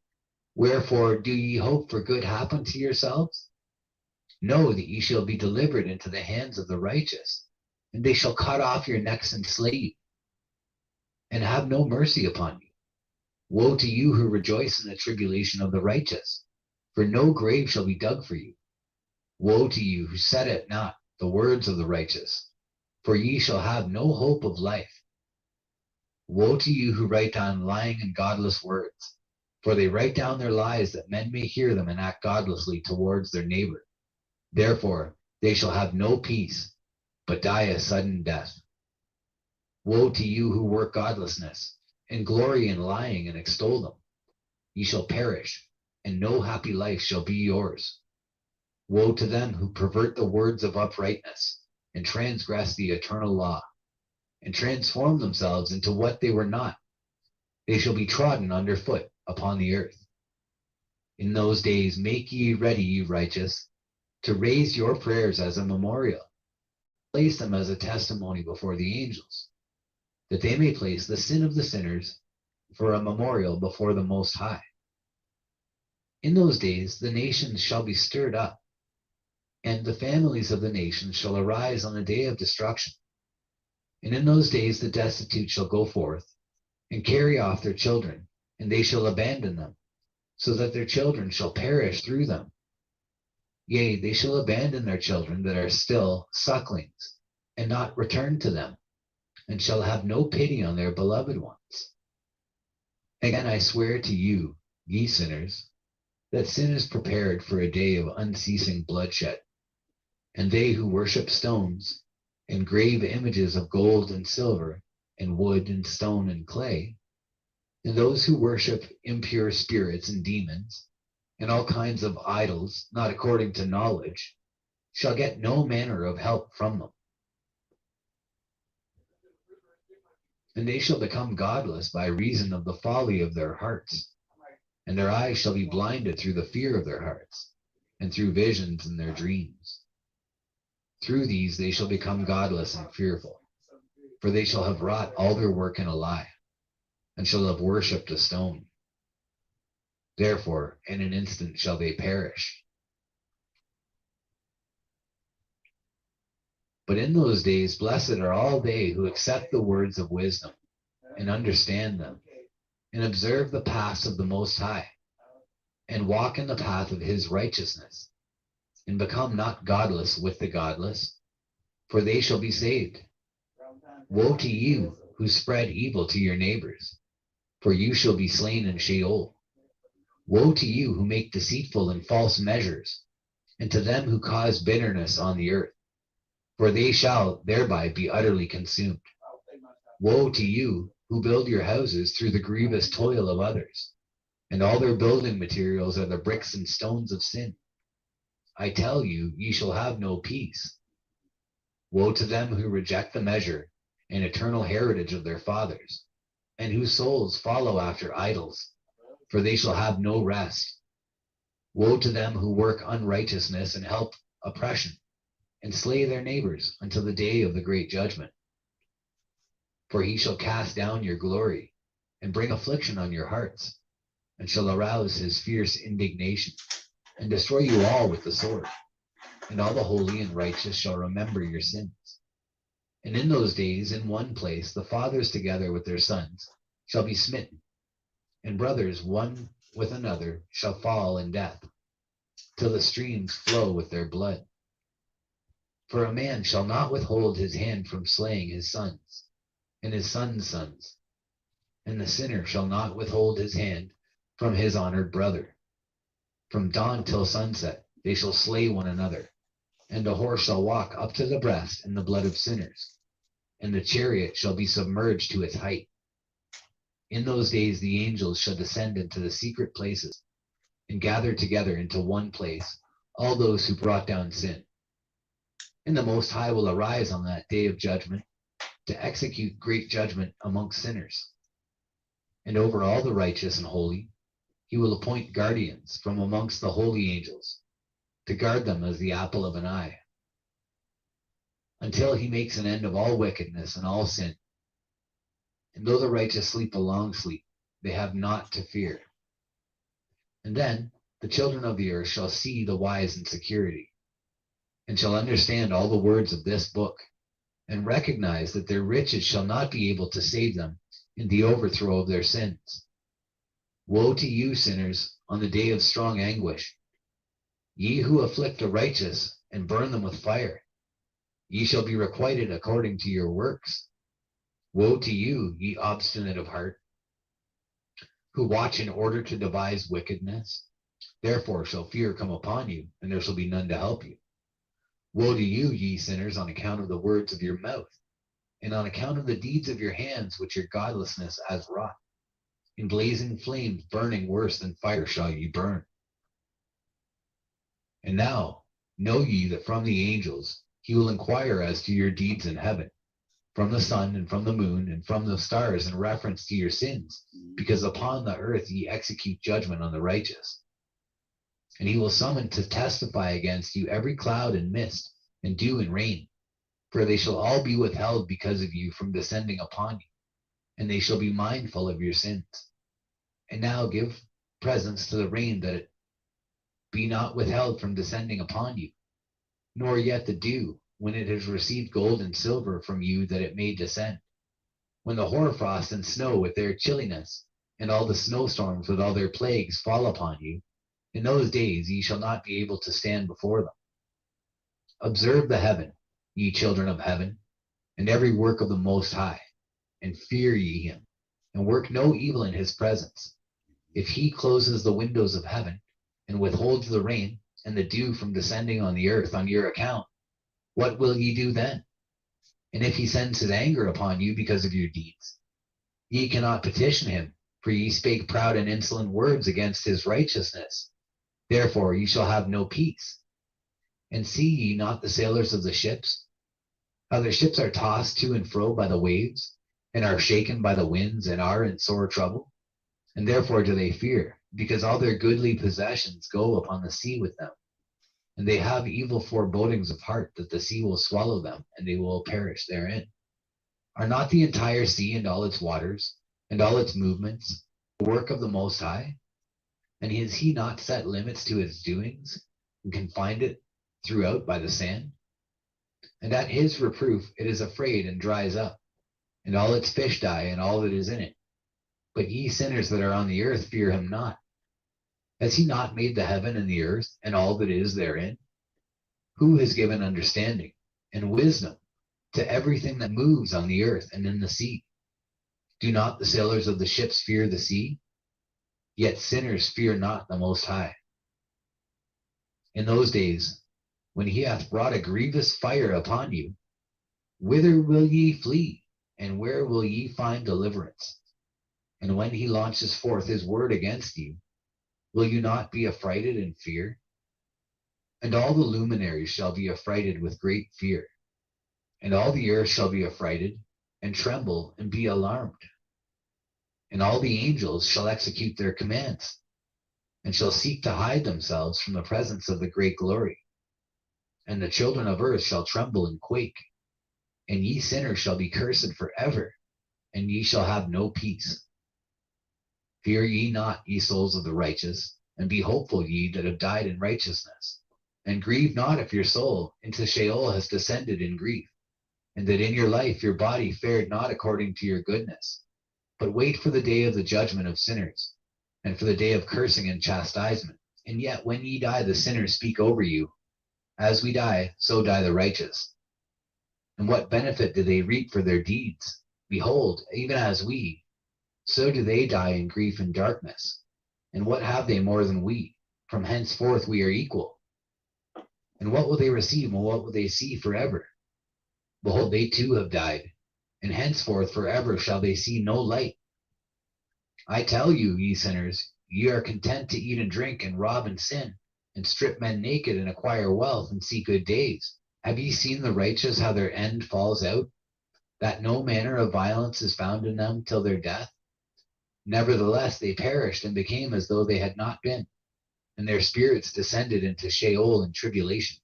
Wherefore do ye hope for good happen to yourselves? Know that ye shall be delivered into the hands of the righteous, and they shall cut off your necks and slay you, and have no mercy upon you. Woe to you who rejoice in the tribulation of the righteous, for no grave shall be dug for you. Woe to you who set at naught the words of the righteous, for ye shall have no hope of life. Woe to you who write down lying and godless words, for they write down their lies that men may hear them and act godlessly towards their neighbor. Therefore they shall have no peace, but die a sudden death. Woe to you who work godlessness, and glory in lying and extol them. Ye shall perish, and no happy life shall be yours. Woe to them who pervert the words of uprightness, and transgress the eternal law, and transform themselves into what they were not. They shall be trodden under foot upon the earth. In those days make ye ready, ye righteous, to raise your prayers as a memorial. Place them as a testimony before the angels, that they may place the sin of the sinners for a memorial before the Most High. In those days the nations shall be stirred up, and the families of the nations shall arise on the day of destruction. And in those days the destitute shall go forth, and carry off their children, and they shall abandon them, so that their children shall perish through them. Yea, they shall abandon their children that are still sucklings, and not return to them, and shall have no pity on their beloved ones. Again I swear to you, ye sinners, that sin is prepared for a day of unceasing bloodshed, and they who worship stones, and grave images of gold and silver, and wood and stone and clay, and those who worship impure spirits and demons, and all kinds of idols not according to knowledge, shall get no manner of help from them. And they shall become godless by reason of the folly of their hearts, and their eyes shall be blinded through the fear of their hearts, and through visions in their dreams. Through these they shall become godless and fearful, for they shall have wrought all their work in a lie, and shall have worshipped a stone. Therefore in an instant shall they perish. But in those days blessed are all they who accept the words of wisdom, and understand them, and observe the paths of the Most High, and walk in the path of his righteousness, and become not godless with the godless, for they shall be saved. Woe to you who spread evil to your neighbors, for you shall be slain in Sheol. Woe to you who make deceitful and false measures, and to them who cause bitterness on the earth, for they shall thereby be utterly consumed. Woe to you who build your houses through the grievous toil of others, and all their building materials are the bricks and stones of sin. I tell you, ye shall have no peace. Woe to them who reject the measure and eternal heritage of their fathers, and whose souls follow after idols, for they shall have no rest. Woe to them who work unrighteousness and help oppression, and slay their neighbors until the day of the great judgment. For he shall cast down your glory, and bring affliction on your hearts, and shall arouse his fierce indignation, and destroy you all with the sword. And all the holy and righteous shall remember your sins. And in those days, in one place, the fathers together with their sons shall be smitten, and brothers one with another shall fall in death, till the streams flow with their blood. For a man shall not withhold his hand from slaying his sons, and his sons' sons, and the sinner shall not withhold his hand from his honored brother. From dawn till sunset they shall slay one another, and the horse shall walk up to the breast in the blood of sinners, and the chariot shall be submerged to its height. In those days the angels shall descend into the secret places, and gather together into one place all those who brought down sin. And the Most High will arise on that day of judgment to execute great judgment amongst sinners. And over all the righteous and holy he will appoint guardians from amongst the holy angels, to guard them as the apple of an eye, until he makes an end of all wickedness and all sin. And though the righteous sleep a long sleep, they have naught to fear. And then the children of the earth shall see the wise in security, and shall understand all the words of this book, and recognize that their riches shall not be able to save them in the overthrow of their sins. Woe to you, sinners, on the day of strong anguish! Ye who afflict the righteous and burn them with fire, ye shall be requited according to your works. Woe to you, ye obstinate of heart, who watch in order to devise wickedness. Therefore shall fear come upon you, and there shall be none to help you. Woe to you, ye sinners, on account of the words of your mouth, and on account of the deeds of your hands which your godlessness has wrought. In blazing flames burning worse than fire shall ye burn. And now know ye that from the angels he will inquire as to your deeds in heaven, from the sun and from the moon and from the stars, in reference to your sins, because upon the earth ye execute judgment on the righteous. And he will summon to testify against you every cloud and mist, and dew and rain, for they shall all be withheld because of you from descending upon you, and they shall be mindful of your sins. And now give presents to the rain, that it be not withheld from descending upon you, nor yet the dew, when it has received gold and silver from you, that it may descend. When the hoarfrost and snow with their chilliness, and all the snowstorms with all their plagues fall upon you, in those days ye shall not be able to stand before them. Observe the heaven, ye children of heaven, and every work of the Most High, and fear ye him, and work no evil in his presence. If he closes the windows of heaven, and withholds the rain and the dew from descending on the earth on your account, what will ye do then? And if he sends his anger upon you because of your deeds, ye cannot petition him, for ye spake proud and insolent words against his righteousness. Therefore ye shall have no peace. And see ye not the sailors of the ships, how their ships are tossed to and fro by the waves, and are shaken by the winds, and are in sore trouble? And therefore do they fear, because all their goodly possessions go upon the sea with them. And they have evil forebodings of heart, that the sea will swallow them, and they will perish therein. Are not the entire sea and all its waters, and all its movements, the work of the Most High? And has he not set limits to its doings, and confined it throughout by the sand? And at his reproof it is afraid and dries up, and all its fish die, and all that is in it. But ye sinners that are on the earth, fear him not. Has he not made the heaven and the earth, and all that is therein? Who has given understanding and wisdom to everything that moves on the earth and in the sea? Do not the sailors of the ships fear the sea? Yet sinners fear not the Most High. In those days, when he hath brought a grievous fire upon you, whither will ye flee, and where will ye find deliverance? And when he launches forth his word against you, will you not be affrighted and fear? And all the luminaries shall be affrighted with great fear, and all the earth shall be affrighted, and tremble, and be alarmed. And all the angels shall execute their commands, and shall seek to hide themselves from the presence of the great glory. And the children of earth shall tremble and quake, and ye sinners shall be cursed forever, and ye shall have no peace. Fear ye not, ye souls of the righteous, and be hopeful, ye that have died in righteousness. And grieve not if your soul into Sheol has descended in grief, and that in your life your body fared not according to your goodness. But wait for the day of the judgment of sinners, and for the day of cursing and chastisement. And yet when ye die, the sinners speak over you. As we die, so die the righteous. And what benefit do they reap for their deeds? Behold, even as we, so do they die in grief and darkness. And what have they more than we? From henceforth we are equal. And what will they receive, and what will they see forever? Behold, they too have died, and henceforth forever shall they see no light. I tell you, ye sinners, ye are content to eat and drink, and rob and sin, and strip men naked, and acquire wealth, and see good days. Have ye seen the righteous, how their end falls out, that no manner of violence is found in them till their death? Nevertheless they perished, and became as though they had not been, and their spirits descended into Sheol and tribulation.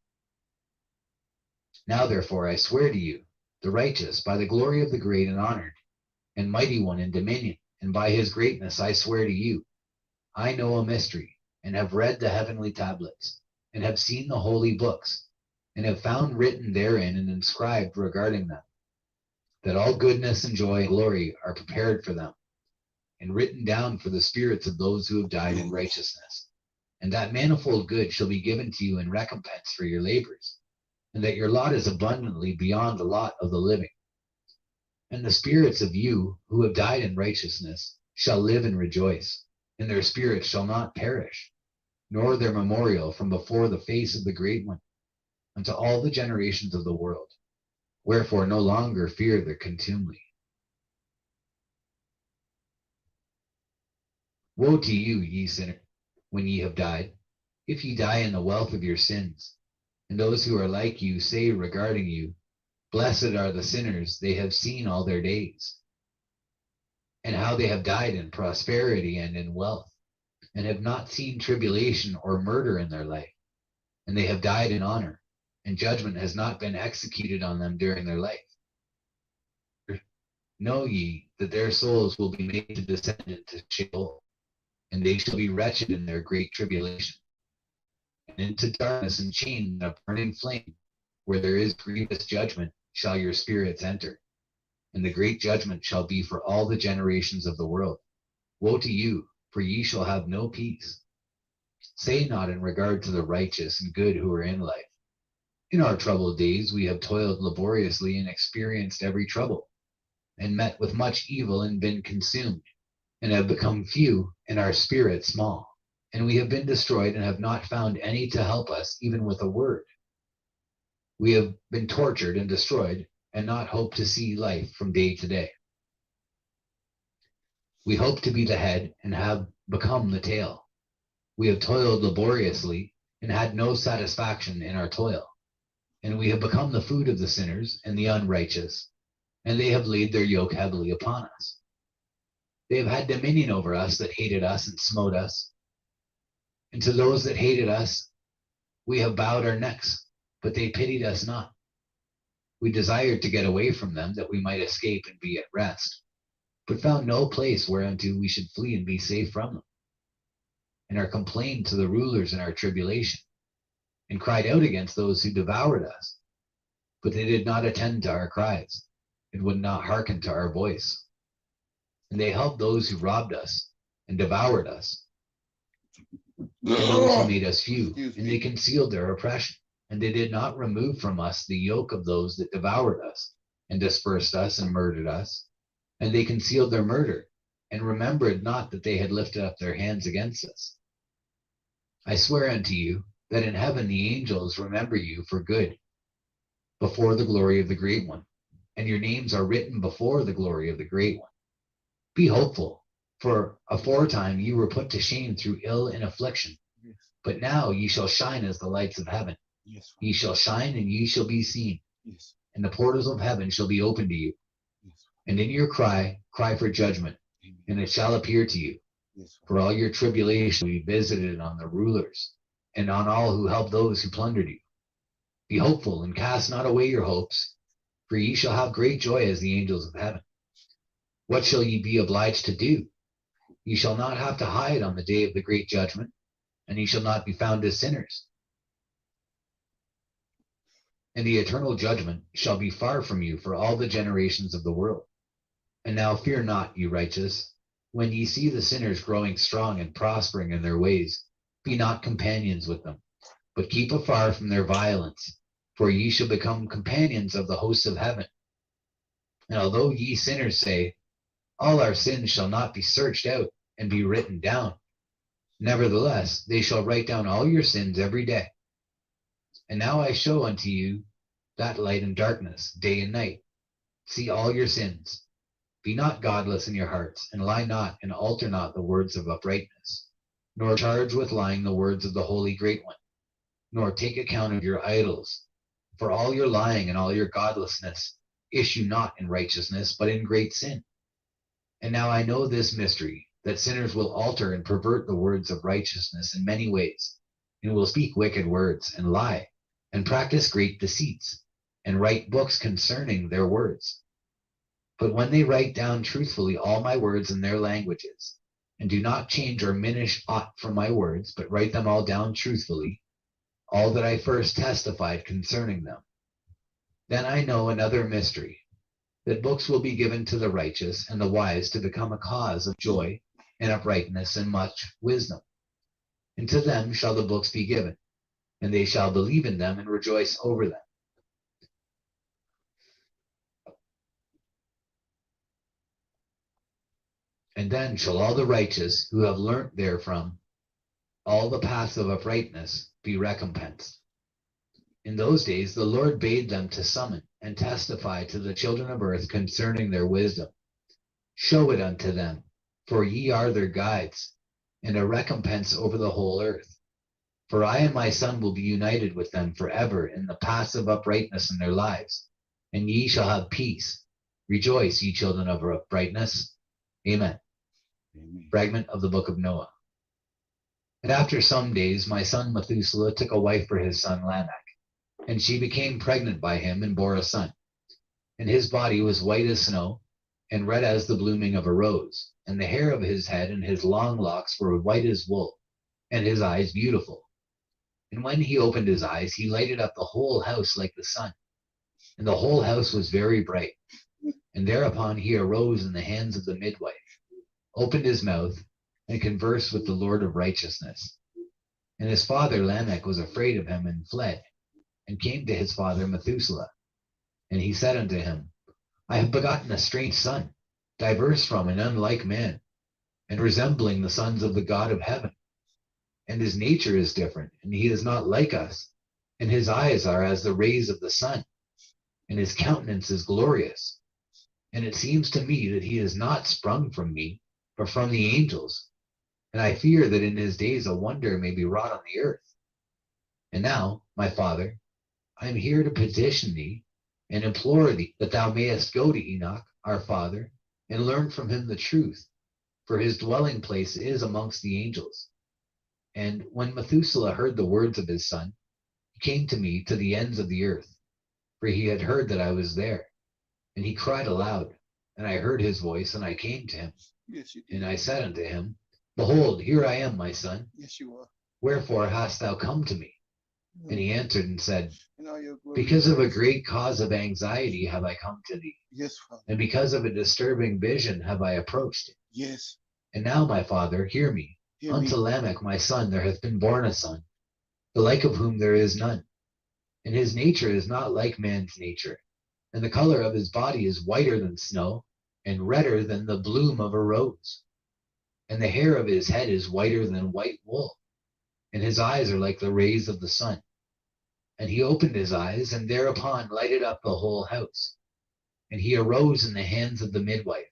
Now therefore I swear to you, the righteous, by the glory of the great and honored, and mighty one in dominion, and by his greatness I swear to you, I know a mystery, and have read the heavenly tablets, and have seen the holy books, and have found written therein and inscribed regarding them, that all goodness and joy and glory are prepared for them, and written down for the spirits of those who have died in righteousness. And that manifold good shall be given to you in recompense for your labors, and that your lot is abundantly beyond the lot of the living. And the spirits of you who have died in righteousness shall live and rejoice, and their spirits shall not perish, nor their memorial from before the face of the Great One, unto all the generations of the world. Wherefore no longer fear the contumely. Woe to you, ye sinner, when ye have died, if ye die in the wealth of your sins. And those who are like you say regarding you, Blessed are the sinners, they have seen all their days. And how they have died in prosperity and in wealth, and have not seen tribulation or murder in their life. And they have died in honor, and judgment has not been executed on them during their life. Know ye that their souls will be made to descend into Sheol, and they shall be wretched in their great tribulation, and into darkness and chains and a burning flame, where there is grievous judgment, shall your spirits enter. And the great judgment shall be for all the generations of the world. Woe to you, for ye shall have no peace. Say not in regard to the righteous and good who are in life, In our troubled days we have toiled laboriously and experienced every trouble, and met with much evil and been consumed, and have become few and our spirit small. And we have been destroyed and have not found any to help us, even with a word. We have been tortured and destroyed, and not hope to see life from day to day. We hope to be the head and have become the tail. We have toiled laboriously and had no satisfaction in our toil. And we have become the food of the sinners and the unrighteous, and they have laid their yoke heavily upon us. They have had dominion over us that hated us and smote us. And to those that hated us, we have bowed our necks, but they pitied us not. We desired to get away from them that we might escape and be at rest, but found no place whereunto we should flee and be safe from them. And are complained to the rulers in our tribulation, and cried out against those who devoured us. But they did not attend to our cries, and would not hearken to our voice. And they helped those who robbed us and devoured us, and those who made us few, and they concealed their oppression. And they did not remove from us the yoke of those that devoured us, and dispersed us, and murdered us. And they concealed their murder, and remembered not that they had lifted up their hands against us. I swear unto you, that in heaven the angels remember you for good, before the glory of the Great One, and your names are written before the glory of the Great One. Be hopeful, for aforetime you were put to shame through ill and affliction, but now ye shall shine as the lights of heaven. Ye shall shine, and ye shall be seen, and the portals of heaven shall be opened to you. And in your cry for judgment, and it shall appear to you. For all your tribulation will be visited on the rulers, and on all who help those who plundered you. Be hopeful, and cast not away your hopes, for ye shall have great joy as the angels of heaven. What shall ye be obliged to do? Ye shall not have to hide on the day of the great judgment, and ye shall not be found as sinners. And the eternal judgment shall be far from you for all the generations of the world. And now fear not, ye righteous, When ye see the sinners growing strong and prospering in their ways, be not companions with them, but keep afar from their violence, for ye shall become companions of the hosts of heaven. And although ye sinners say, all our sins shall not be searched out and be written down, nevertheless they shall write down all your sins every day. And now I show unto you that light and darkness, day and night. See all your sins. Be not godless in your hearts, and lie not and alter not the words of uprightness, nor charge with lying the words of the Holy Great One, nor take account of your idols. For all your lying and all your godlessness issue not in righteousness, but in great sin. And now I know this mystery, that sinners will alter and pervert the words of righteousness in many ways, and will speak wicked words, and lie, and practice great deceits, and write books concerning their words. But when they write down truthfully all my words in their languages, and do not change or diminish aught from my words, but write them all down truthfully, all that I first testified concerning them, then I know another mystery, that books will be given to the righteous and the wise to become a cause of joy and uprightness and much wisdom. And to them shall the books be given, and they shall believe in them and rejoice over them. And then shall all the righteous who have learnt therefrom all the paths of uprightness be recompensed. In those days the Lord bade them to summon and testify to the children of earth concerning their wisdom. Show it unto them, for ye are their guides, and a recompense over the whole earth. For I and my Son will be united with them forever in the paths of uprightness in their lives, and ye shall have peace. Rejoice, ye children of uprightness. Amen. Amen. Fragment of the book of Noah. And after some days my son Methuselah took a wife for his son Lamech, and she became pregnant by him and bore a son. And his body was white as snow, and red as the blooming of a rose, and the hair of his head and his long locks were white as wool, and his eyes beautiful. And when he opened his eyes, he lighted up the whole house like the sun, and the whole house was very bright. And thereupon he arose in the hands of the midwife, opened his mouth, and conversed with the Lord of righteousness. And his father Lamech was afraid of him and fled, and came to his father Methuselah. And he said unto him, I have begotten a strange son, diverse from and unlike man, and resembling the sons of the God of heaven. And his nature is different, and he is not like us, and his eyes are as the rays of the sun, and his countenance is glorious. And it seems to me that he is not sprung from me, but from the angels. And I fear that in his days a wonder may be wrought on the earth. And now, my father, I am here to petition thee and implore thee that thou mayest go to Enoch, our father, and learn from him the truth, for his dwelling place is amongst the angels. And when Methuselah heard the words of his son, he came to me to the ends of the earth, for he had heard that I was there. And he cried aloud, and I heard his voice, and I came to him. Yes, you did. And I said unto him, Behold, here I am, my son. Yes, you are. Wherefore hast thou come to me? And he answered and said, In all your glory, Because of a praise. great cause of anxiety have I come to thee, Yes, Father. and because of a disturbing vision have I approached it. Yes. And now, my father, hear me. Hear Unto me. Lamech my son there hath been born a son, the like of whom there is none. And his nature is not like man's nature, and the color of his body is whiter than snow, and redder than the bloom of a rose. And the hair of his head is whiter than white wool, and his eyes are like the rays of the sun. And he opened his eyes, and thereupon lighted up the whole house. And he arose in the hands of the midwife,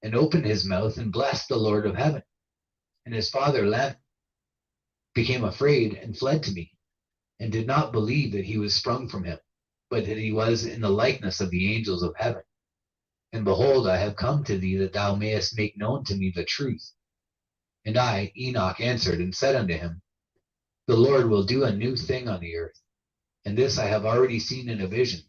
and opened his mouth, and blessed the Lord of heaven. And his father Lamech became afraid, and fled to me, and did not believe that he was sprung from him, but that he was in the likeness of the angels of heaven. And behold, I have come to thee, that thou mayest make known to me the truth. And I, Enoch, answered and said unto him, The Lord will do a new thing on the earth, and this I have already seen in a vision,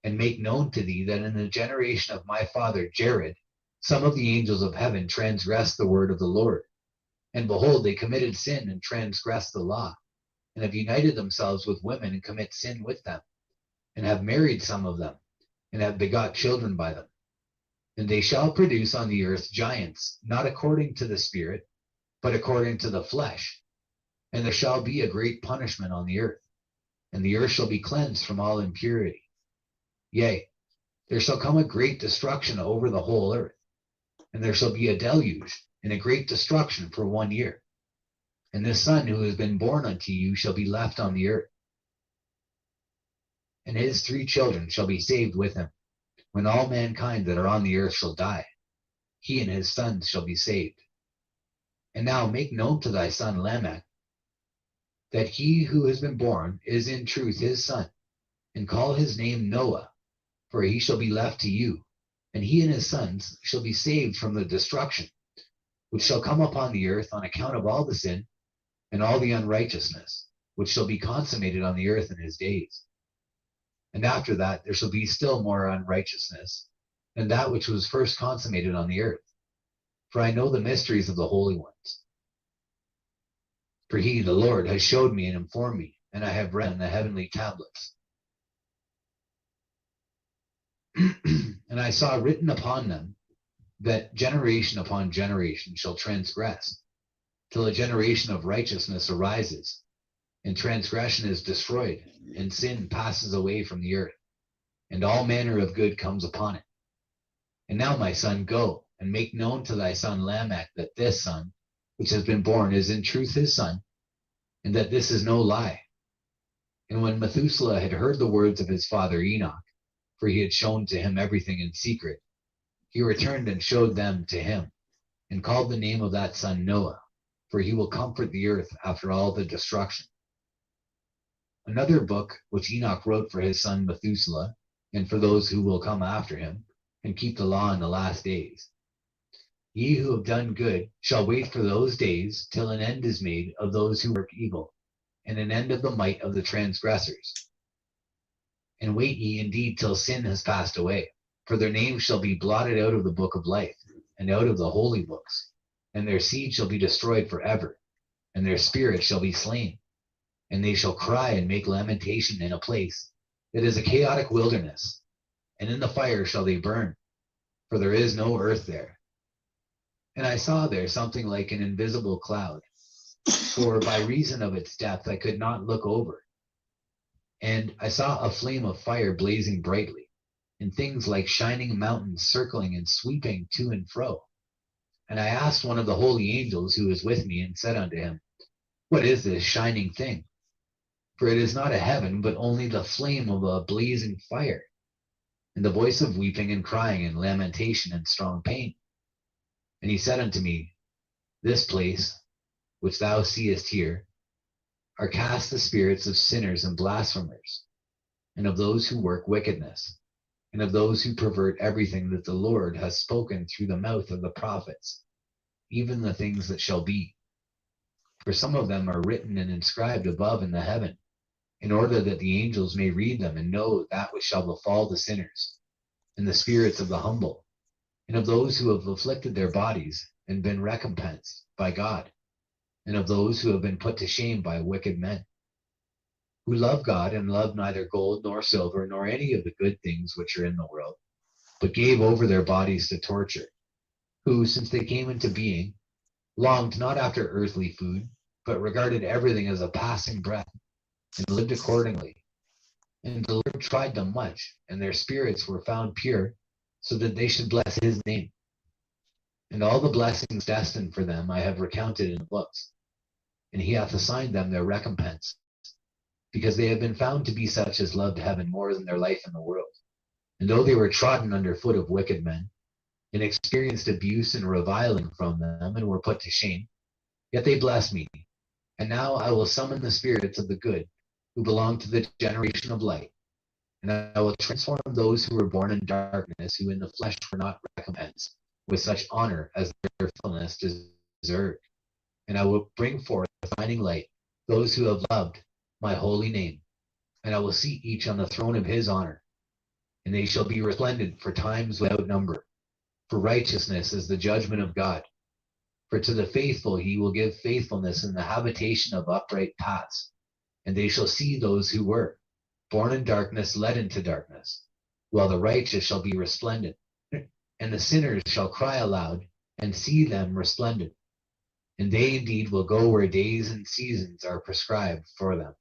and make known to thee that in the generation of my father Jared, some of the angels of heaven transgressed the word of the Lord. And behold, they committed sin and transgressed the law, and have united themselves with women and commit sin with them, and have married some of them, and have begot children by them. And they shall produce on the earth giants, not according to the Spirit, but according to the flesh. And there shall be a great punishment on the earth, and the earth shall be cleansed from all impurity. Yea, there shall come a great destruction over the whole earth, and there shall be a deluge and a great destruction for 1 year. And this son who has been born unto you shall be left on the earth, and his 3 children shall be saved with him. When all mankind that are on the earth shall die, he and his sons shall be saved. And now make known to thy son Lamech that he who has been born is in truth his son, and call his name Noah, for he shall be left to you, and he and his sons shall be saved from the destruction which shall come upon the earth on account of all the sin and all the unrighteousness which shall be consummated on the earth in his days. And after that there shall be still more unrighteousness than that which was first consummated on the earth. For I know the mysteries of the holy ones. For he, the Lord, has showed me and informed me, and I have read in the heavenly tablets. And I saw written upon them that generation upon generation shall transgress, till a generation of righteousness arises, and transgression is destroyed, and sin passes away from the earth, and all manner of good comes upon it. And now, my son, go, and make known to thy son Lamech that this son, which has been born, is in truth his son, and that this is no lie. And when Methuselah had heard the words of his father Enoch, for he had shown to him everything in secret, he returned and showed them to him, and called the name of that son Noah, for he will comfort the earth after all the destruction. Another book which Enoch wrote for his son Methuselah, and for those who will come after him, and keep the law in the last days. Ye who have done good shall wait for those days till an end is made of those who work evil, and an end of the might of the transgressors. And wait ye indeed till sin has passed away, for their names shall be blotted out of the book of life, and out of the holy books, and their seed shall be destroyed forever, and their spirits shall be slain, and they shall cry and make lamentation in a place that is a chaotic wilderness, and in the fire shall they burn, for there is no earth there. And I saw there something like an invisible cloud, for by reason of its depth I could not look over. And I saw a flame of fire blazing brightly, and things like shining mountains circling and sweeping to and fro. And I asked one of the holy angels who was with me, and said unto him, What is this shining thing? For it is not a heaven, but only the flame of a blazing fire, and the voice of weeping and crying and lamentation and strong pain. And he said unto me, This place, which thou seest here, are cast the spirits of sinners and blasphemers, and of those who work wickedness, and of those who pervert everything that the Lord has spoken through the mouth of the prophets, even the things that shall be. For some of them are written and inscribed above in the heaven, in order that the angels may read them and know that which shall befall the sinners, and the spirits of the humble, and of those who have afflicted their bodies and been recompensed by God, and of those who have been put to shame by wicked men, who love God and love neither gold nor silver nor any of the good things which are in the world, but gave over their bodies to torture, who, since they came into being, longed not after earthly food, but regarded everything as a passing breath, and lived accordingly. And the Lord tried them much, and their spirits were found pure, so that they should bless his name. And all the blessings destined for them I have recounted in the books, and he hath assigned them their recompense, because they have been found to be such as loved heaven more than their life in the world. And though they were trodden under foot of wicked men, and experienced abuse and reviling from them, and were put to shame, yet they blessed me. And now I will summon the spirits of the good, who belong to the generation of light, and I will transform those who were born in darkness, who in the flesh were not recompensed with such honor as their faithfulness deserved. And I will bring forth the shining light those who have loved my holy name, and I will seat each on the throne of his honor, and they shall be resplendent for times without number. For righteousness is the judgment of God. For to the faithful he will give faithfulness in the habitation of upright paths, and they shall see those who were born in darkness led into darkness, while the righteous shall be resplendent and the sinners shall cry aloud and see them resplendent, and they indeed will go where days and seasons are prescribed for them.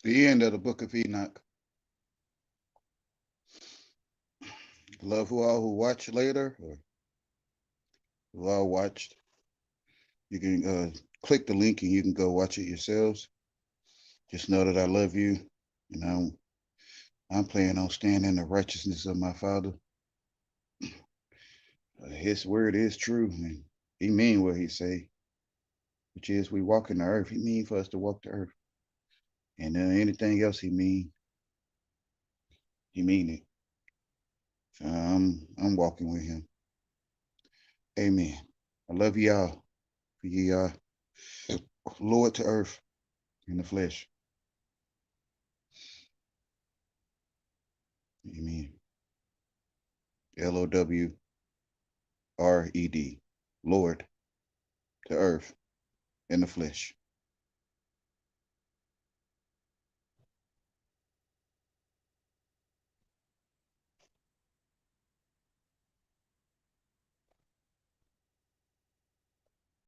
The end of the book of Enoch. Love who all who watch later or who all watched. You can click the link and you can go watch it yourselves. Just know that I love you. You know, I'm planning on staying in the righteousness of my Father. His word is true, and He mean what He say, which is we walk in the earth. He mean for us to walk the earth, and anything else He mean it. So I'm walking with Him. Amen. I love y'all. For ye are Lord to earth in the flesh. Amen. LOWRED. Lord to earth in the flesh.